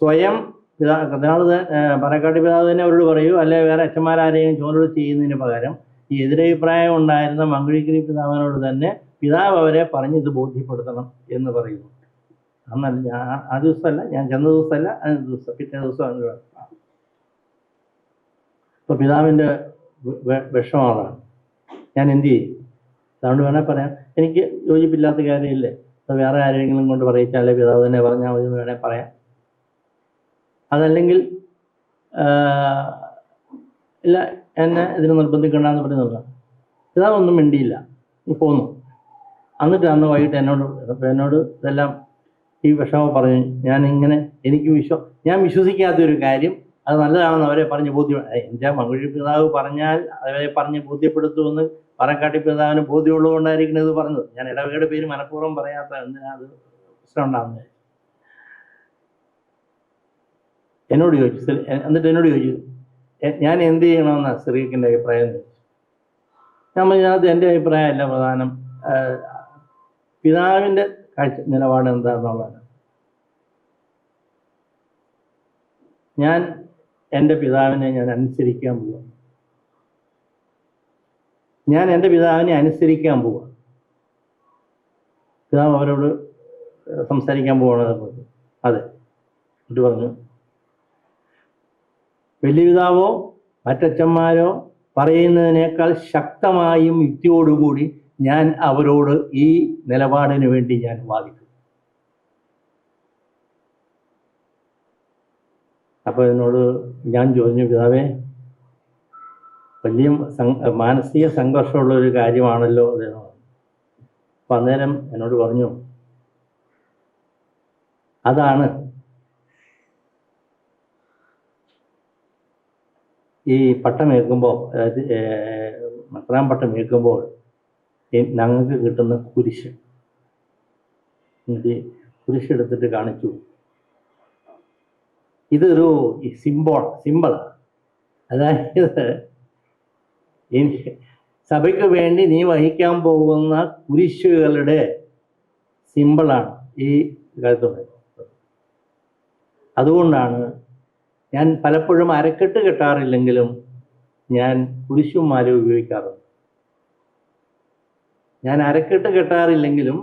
സ്വയം പാറക്കാട്ടി പിതാവ് തന്നെ അവരോട് പറയൂ, അല്ലെ വേറെ അച്ഛന്മാരാരെയും ചോദ്യം ചെയ്യുന്നതിന് പകരം ഈ എതിരഭിപ്രായം ഉണ്ടായിരുന്ന മങ്കുഴിക്കരി പിതാവിനോട് തന്നെ പിതാവ് അവരെ പറഞ്ഞ് ഇത് ബോധ്യപ്പെടുത്തണം എന്ന് പറയുന്നു. അന്നല്ല, ആ ദിവസമല്ല, ഞാൻ ചെന്ന ദിവസമല്ല, പിറ്റേ ദിവസം. അപ്പോൾ പിതാവിൻ്റെ വിഷമമാണ്. ഞാൻ എന്ത് ചെയ്യും? അതുകൊണ്ട് വേണേൽ പറയാം, എനിക്ക് യോജിപ്പില്ലാത്ത കാര്യമില്ലേ, അത് വേറെ ആരെങ്കിലും കൊണ്ട് പറയിച്ചാലേ പിതാവ് തന്നെ പറഞ്ഞാൽ മതി എന്ന് വേണേൽ പറയാം. അതല്ലെങ്കിൽ ഇല്ല, എന്നെ ഇതിന് നിർബന്ധിക്കണ്ടെന്ന് പറഞ്ഞ് നിർത്താം. പിതാവൊന്നും മിണ്ടിയില്ല, പോന്നു. എന്നിട്ട് അന്ന് വൈകിട്ട് എന്നോട് ഇതെല്ലാം ഈ വിഷമം പറഞ്ഞു. ഞാൻ വിശ്വസിക്കാത്തൊരു കാര്യം അത് നല്ലതാണെന്ന് അവരെ പറഞ്ഞ് എൻ്റെ മങ്കുഴി പിതാവ് പറഞ്ഞാൽ അവരെ പറഞ്ഞ് ബോധ്യപ്പെടുത്തുമെന്ന് പാറക്കാട്ടി പിതാവിന് ബോധ്യമുള്ളത് കൊണ്ടായിരിക്കണം ഇത് പറഞ്ഞത്. ഞാൻ ഇടവകയുടെ പേര് മനഃപൂർവ്വം പറയാത്ത എന്തിനാ അത് പ്രശ്നം ഉണ്ടാകുന്നത്. എന്നോട് ചോദിച്ചു, എന്നിട്ട് എന്നോട് ചോദിച്ചു ഞാൻ എന്ത് ചെയ്യണമെന്നാണ് സിറിയക്കിൻ്റെ അഭിപ്രായം എന്ന് ചോദിച്ചു. ഞാൻ പറഞ്ഞത് എൻ്റെ അഭിപ്രായമല്ല പ്രധാനം, പിതാവിൻ്റെ നിലപാട് എന്താണെന്നുള്ളതാണ്. ഞാൻ എൻ്റെ പിതാവിനെ അനുസരിക്കാൻ പോവാ. പിതാവ് അവരോട് സംസാരിക്കാൻ പോവാണ്. അതെ, എന്നിട്ട് പറഞ്ഞു, വലിയ പിതാവോ മറ്റച്ഛന്മാരോ പറയുന്നതിനേക്കാൾ ശക്തമായും യുക്തിയോടുകൂടി ഞാൻ അവരോട് ഈ നിലപാടിന് വേണ്ടി ഞാൻ വാദിക്കും. അപ്പോൾ എന്നോട് ഞാൻ ചോദിച്ചു, പിതാവേ, വലിയ മാനസിക സംഘർഷമുള്ള ഒരു കാര്യമാണല്ലോ അത്. അപ്പം അന്നേരം എന്നോട് പറഞ്ഞു, അതാണ് ഈ പട്ടമേൽക്കുമ്പോൾ, അതായത് മെത്രാൻ പട്ടമേൽക്കുമ്പോൾ ഞങ്ങൾക്ക് കിട്ടുന്ന കുരിശ്. കുരിശെടുത്തിട്ട് കാണിച്ചു, ഇതൊരു സിമ്പിളാണ്. അതായത് സഭയ്ക്ക് വേണ്ടി നീ വഹിക്കാൻ പോകുന്ന കുരിശുകളുടെ സിമ്പിളാണ് ഈ കഴുത്തുള്ളത്. അതുകൊണ്ടാണ് ഞാൻ പലപ്പോഴും അരക്കെട്ട് കെട്ടാറില്ലെങ്കിലും ഞാൻ കുരിശും മാലയും ഉപയോഗിക്കാറുണ്ട്. ഞാൻ അരക്കെട്ട് കെട്ടാറില്ലെങ്കിലും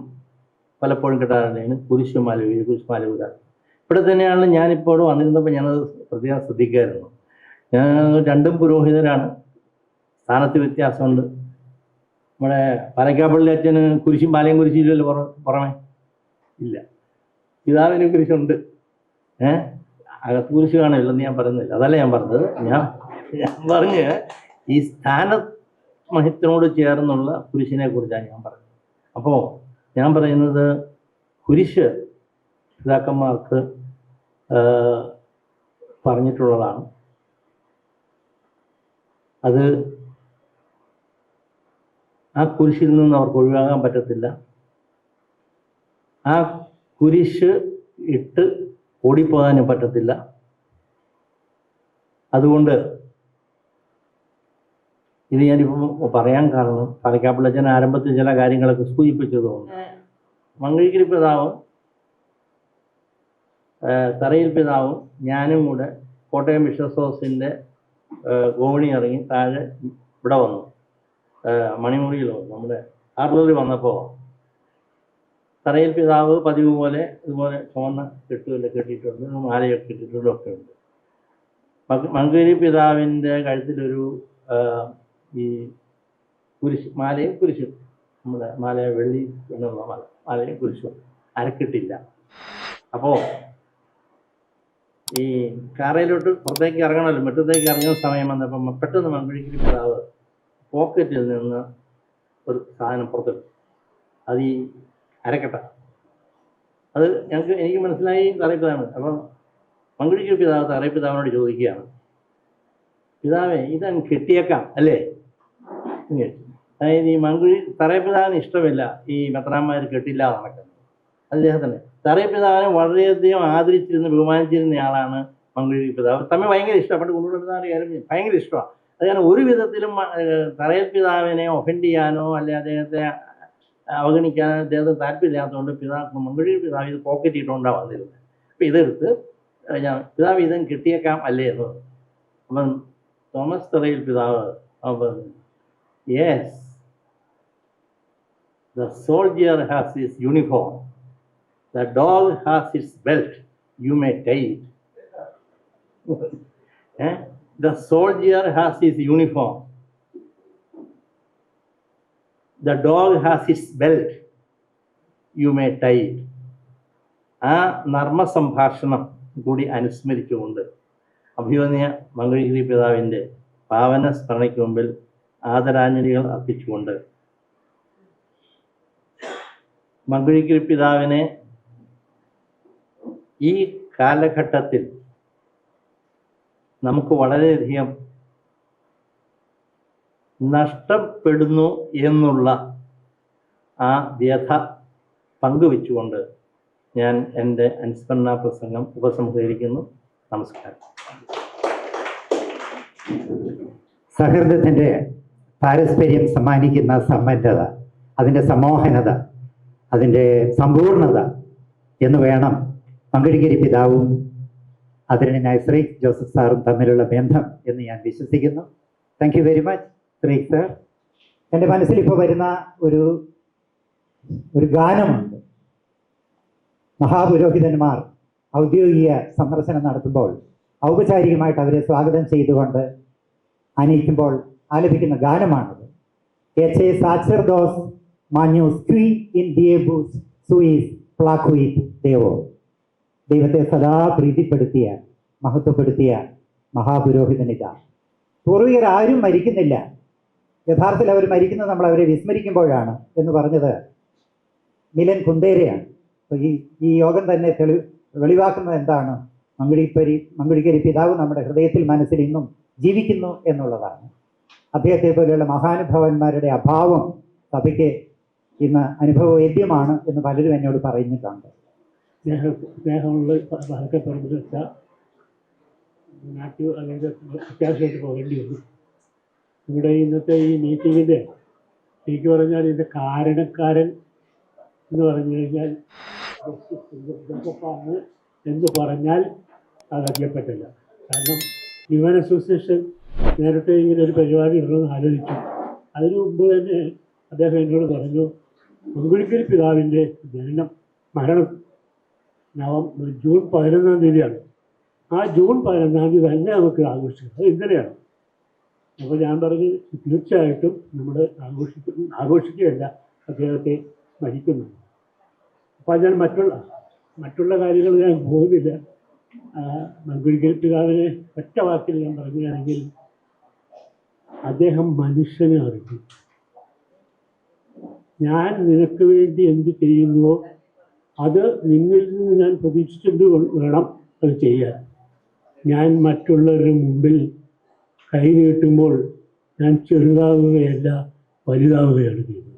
പലപ്പോഴും കെട്ടാറില്ലെങ്കിൽ കുരിശും മാല ഉപയോഗിക്കാറുണ്ട്. ഇവിടെ തന്നെയാണ് ഞാനിപ്പോൾ വന്നിരുന്നപ്പോൾ ഞാനത് പ്രത്യേകം ശ്രദ്ധിക്കായിരുന്നു. ഞാൻ രണ്ടും പുരോഹിതരാണ്, സ്ഥാനത്ത് വ്യത്യാസമുണ്ട്. നമ്മുടെ പാലക്കാപ്പള്ളി അച്ഛന് കുരിശും പാലയും കുരിശില്ലല്ലോ പുറമേ ഇല്ല, പിതാവിന് കുരിശുണ്ട്. അകത്ത് കുരിശ് കാണില്ലെന്ന് ഞാൻ പറയുന്നില്ല, അതല്ല ഞാൻ പറഞ്ഞത്. ഞാൻ പറഞ്ഞ് ഈ സ്ഥാനമഹിത്തിനോട് ചേർന്നുള്ള കുരിശിനെ കുറിച്ചാണ് ഞാൻ പറഞ്ഞത്. അപ്പോൾ ഞാൻ പറയുന്നത് കുരിശ് പിതാക്കന്മാർക്ക് പറഞ്ഞിട്ടുള്ളതാണ്. അത് ആ കുരിശിൽ നിന്ന് അവർക്ക് ഒഴിവാകാൻ പറ്റത്തില്ല. ആ കുരിശ് ഇട്ട് ഓടിപ്പോകാനും പറ്റത്തില്ല. അതുകൊണ്ട് ഇത് ഞാനിപ്പോൾ പറയാൻ കാരണം പാലക്കാപ്പിള്ളച്ചൻ ആരംഭത്തിൽ ചില കാര്യങ്ങളൊക്കെ സൂചിപ്പിച്ചതുകൊണ്ട് മംഗഴിക്കരി പിതാവ്, തറയിൽ പിതാവും ഞാനും കൂടെ കോട്ടയം ബിഷപ്പ് ഹൗസിൻ്റെ ഗോവണി ഇറങ്ങി താഴെ ഇവിടെ വന്നു, മണിമുറിയിൽ വന്നു. നമ്മുടെ ആർലൂരിൽ വന്നപ്പോൾ തറയിൽ പിതാവ് പതിവ് പോലെ ഇതുപോലെ ചുവന്ന കെട്ടിയിട്ടുണ്ട്, മാലയൊക്കെ കെട്ടിയിട്ടൊക്കെ ഉണ്ട്. മംഗഴി പിതാവിൻ്റെ കഴുത്തിലൊരു ഈ കുരിശ്, മാലയും കുരിശും, നമ്മുടെ മാല വെള്ളി എന്നുള്ള മാലയും കുരിശും അരക്കിട്ടില്ല. അപ്പോൾ ഈ കാറയിലോട്ട് പുറത്തേക്ക് ഇറങ്ങണമല്ലോ, മുറ്റത്തേക്ക് ഇറങ്ങുന്ന സമയം വന്നപ്പം പെട്ടെന്ന് മംഗഴിക്കരി പിതാവ് പോക്കറ്റിൽ നിന്ന് ഒരു സാധനം പുറത്തെടുത്തു. അത് ഈ അരക്കട്ട. അത് എനിക്ക് മനസ്സിലായി തറയിപ്പിതാവാണ്. അപ്പം മംഗഴിക്കരി പിതാവ് തറയിപ്പിതാവിനോട് ചോദിക്കുകയാണ്, പിതാവേ ഇതങ്ങ് കെട്ടിയേക്കാം അല്ലേ? അതായത് ഈ തറയിപ്പിതാവിന് ഇഷ്ടമില്ല ഈ മെത്രാന്മാർ കെട്ടില്ല നടക്കുന്നത്. അദ്ദേഹത്തിന് തറയിപ്പിതാവിനെ വളരെയധികം ആദരിച്ചിരുന്ന ബഹുമാനിച്ചിരുന്ന ആളാണ് മംഗഴിക്കരി പിതാവ്. തമ്മിൽ ഭയങ്കര ഇഷ്ടപ്പെട്ട് കൊണ്ടുവരുന്ന കാര്യം ഭയങ്കര ഇഷ്ടമാണ്. അത് കാരണം ഒരു വിധത്തിലും തറയിൽ പിതാവിനെ ഒഫൻഡ് ചെയ്യാനോ അല്ലെ അദ്ദേഹത്തെ അവഗണിക്കാനോ അദ്ദേഹത്തിന് താല്പര്യമില്ലാത്തതുകൊണ്ട് മംഗഴിക്കരി പിതാവ് ഇത് പോക്കറ്റ് ഇട്ടുകൊണ്ടാണ് വന്നിരുന്നത്. അപ്പം ഇതെടുത്ത് പിതാവ് ഇതും കിട്ടിയേക്കാം അല്ലേ എന്ന് പറഞ്ഞു. അപ്പം തോമസ് തറയിൽ പിതാവ് yes, the soldier has his uniform, the dog has its belt, you may tie it. The soldier has his uniform, the dog has its belt, you may tie it. ആ നർമ്മ സംഭാഷണം കൂടി അനുസ്മരിച്ചുകൊണ്ട് അഭിവന്യ മംഗഴിക്കരി പിതാവിൻ്റെ പാവന സ്മരണയ്ക്ക് മുമ്പിൽ ആദരാഞ്ജലികൾ അർപ്പിച്ചുകൊണ്ട് മംഗഴിക്കരി പിതാവിനെ ഈ കാലഘട്ടത്തിൽ നമുക്ക് വളരെയധികം നഷ്ടപ്പെടുന്നു എന്നുള്ള ആ വ്യഥ പങ്കുവെച്ചുകൊണ്ട് ഞാൻ എൻ്റെ അനുസ്മരണ പ്രസംഗം ഉപസംഹരിക്കുന്നു. നമസ്കാരം. സഹൃദയത്തിൻ്റെ പാരസ്പര്യം സമ്മാനിക്കുന്ന സമ്പന്നത, അതിൻ്റെ സമോഹനത, അതിൻ്റെ സമ്പൂർണത എന്ന് വേണം മംഗഴിക്കരി പിതാവും ആദരണീയനായ ശ്രീക് ജോസഫ് സാറും തമ്മിലുള്ള ബന്ധം എന്ന് ഞാൻ വിശ്വസിക്കുന്നു. Thank you very much Sreek sir. എൻ്റെ മനസ്സിൽ ഇപ്പോൾ വരുന്ന ഒരു ഗാനമുണ്ട്. മഹാപുരോഹിതന്മാർ ഔദ്യോഗിക സന്ദർശനം നടത്തുമ്പോൾ ഔപചാരികമായിട്ട് അവരെ സ്വാഗതം ചെയ്തുകൊണ്ട് അണിയിക്കുമ്പോൾ ആലപിക്കുന്ന ഗാനമാണത്. എച്ച് എ സാച്ചർദോസ് മാന്യൂസ് ക്വി ഇൻ ദിയേബൂസ് സുയിസ് പ്ലാക്വിത് ദേവോ. ദൈവത്തെ സദാ പ്രീതിപ്പെടുത്തിയ മഹത്വപ്പെടുത്തിയ മഹാപുരോഹിതനിത. പൂർവികർ ആരും മരിക്കുന്നില്ല, യഥാർത്ഥത്തിൽ അവർ മരിക്കുന്നത് നമ്മൾ അവരെ വിസ്മരിക്കുമ്പോഴാണ് എന്ന് പറഞ്ഞത് മിലൻ കുന്ദേരയാണ്. അപ്പോൾ ഈ യോഗം തന്നെ വെളിവാക്കുന്നത് എന്താണ്? മംഗഴിക്കരി പിതാവ് നമ്മുടെ ഹൃദയത്തിൽ മനസ്സിൽ ഇന്നും ജീവിക്കുന്നു എന്നുള്ളതാണ്. അദ്ദേഹത്തെ പോലെയുള്ള മഹാനുഭാവന്മാരുടെ അഭാവം സഭയ്ക്ക് ഇന്ന് അനുഭവവേദ്യമാണ് എന്ന് പലരും എന്നോട് പറഞ്ഞിട്ടുണ്ട്. സ്നേഹമുള്ള പറമ്പിൽ വെച്ചാൽ നാട്ടു അല്ലെങ്കിൽ അത്യാവശ്യമായിട്ട് പോകേണ്ടി വന്നു. ഇവിടെ ഇന്നത്തെ ഈ മീറ്റിങ്ങിൻ്റെ ശരിക്കും പറഞ്ഞാൽ ഇതിൻ്റെ കാരണക്കാരൻ എന്ന് പറഞ്ഞു കഴിഞ്ഞാൽ ജോസഫാണ് എന്ന് പറഞ്ഞാൽ അത് അറിയപ്പെട്ടില്ല. കാരണം യുവൻ അസോസിയേഷൻ നേരത്തെ ഇങ്ങനെ ഒരു പരിപാടി ഉള്ളതെന്ന് ആലോചിച്ചു. അതിനു മുമ്പ് തന്നെ അദ്ദേഹം എന്നോട് പറഞ്ഞു, മംഗഴിക്കരി പിതാവിൻ്റെ മരണം ജൂൺ 11-ാം തീയതിയാണ്. ആ ജൂൺ 11-ാം തീയതി തന്നെ നമുക്ക് ആഘോഷിക്കാം. അത് ഇന്നലെയാണ്. അപ്പോൾ ഞാൻ പറഞ്ഞു തീർച്ചയായിട്ടും നമ്മൾ ആഘോഷിക്കുകയല്ല, അദ്ദേഹത്തെ സ്മരിക്കുന്നു. അപ്പോൾ ഞാൻ മറ്റുള്ള കാര്യങ്ങൾ ഞാൻ പോകുന്നില്ല. മങ്കുഴിക്കൽ പിതാവിനെ ഒറ്റ വാക്കിൽ ഞാൻ പറയുകയാണെങ്കിൽ അദ്ദേഹം മനുഷ്യനെ അറിഞ്ഞു. ഞാൻ നിനക്ക് വേണ്ടി എന്ത് ചെയ്യുന്നുവോ അത് നിന്നിൽ നിന്ന് ഞാൻ പ്രതീക്ഷിച്ചിട്ട് വേണം അത് ചെയ്യാൻ. ഞാൻ മറ്റുള്ളവരുടെ മുമ്പിൽ കൈ നീട്ടുമ്പോൾ ഞാൻ ചെറുതാവുകയല്ല, വലുതാവുകയാണ് ചെയ്യുന്നത്.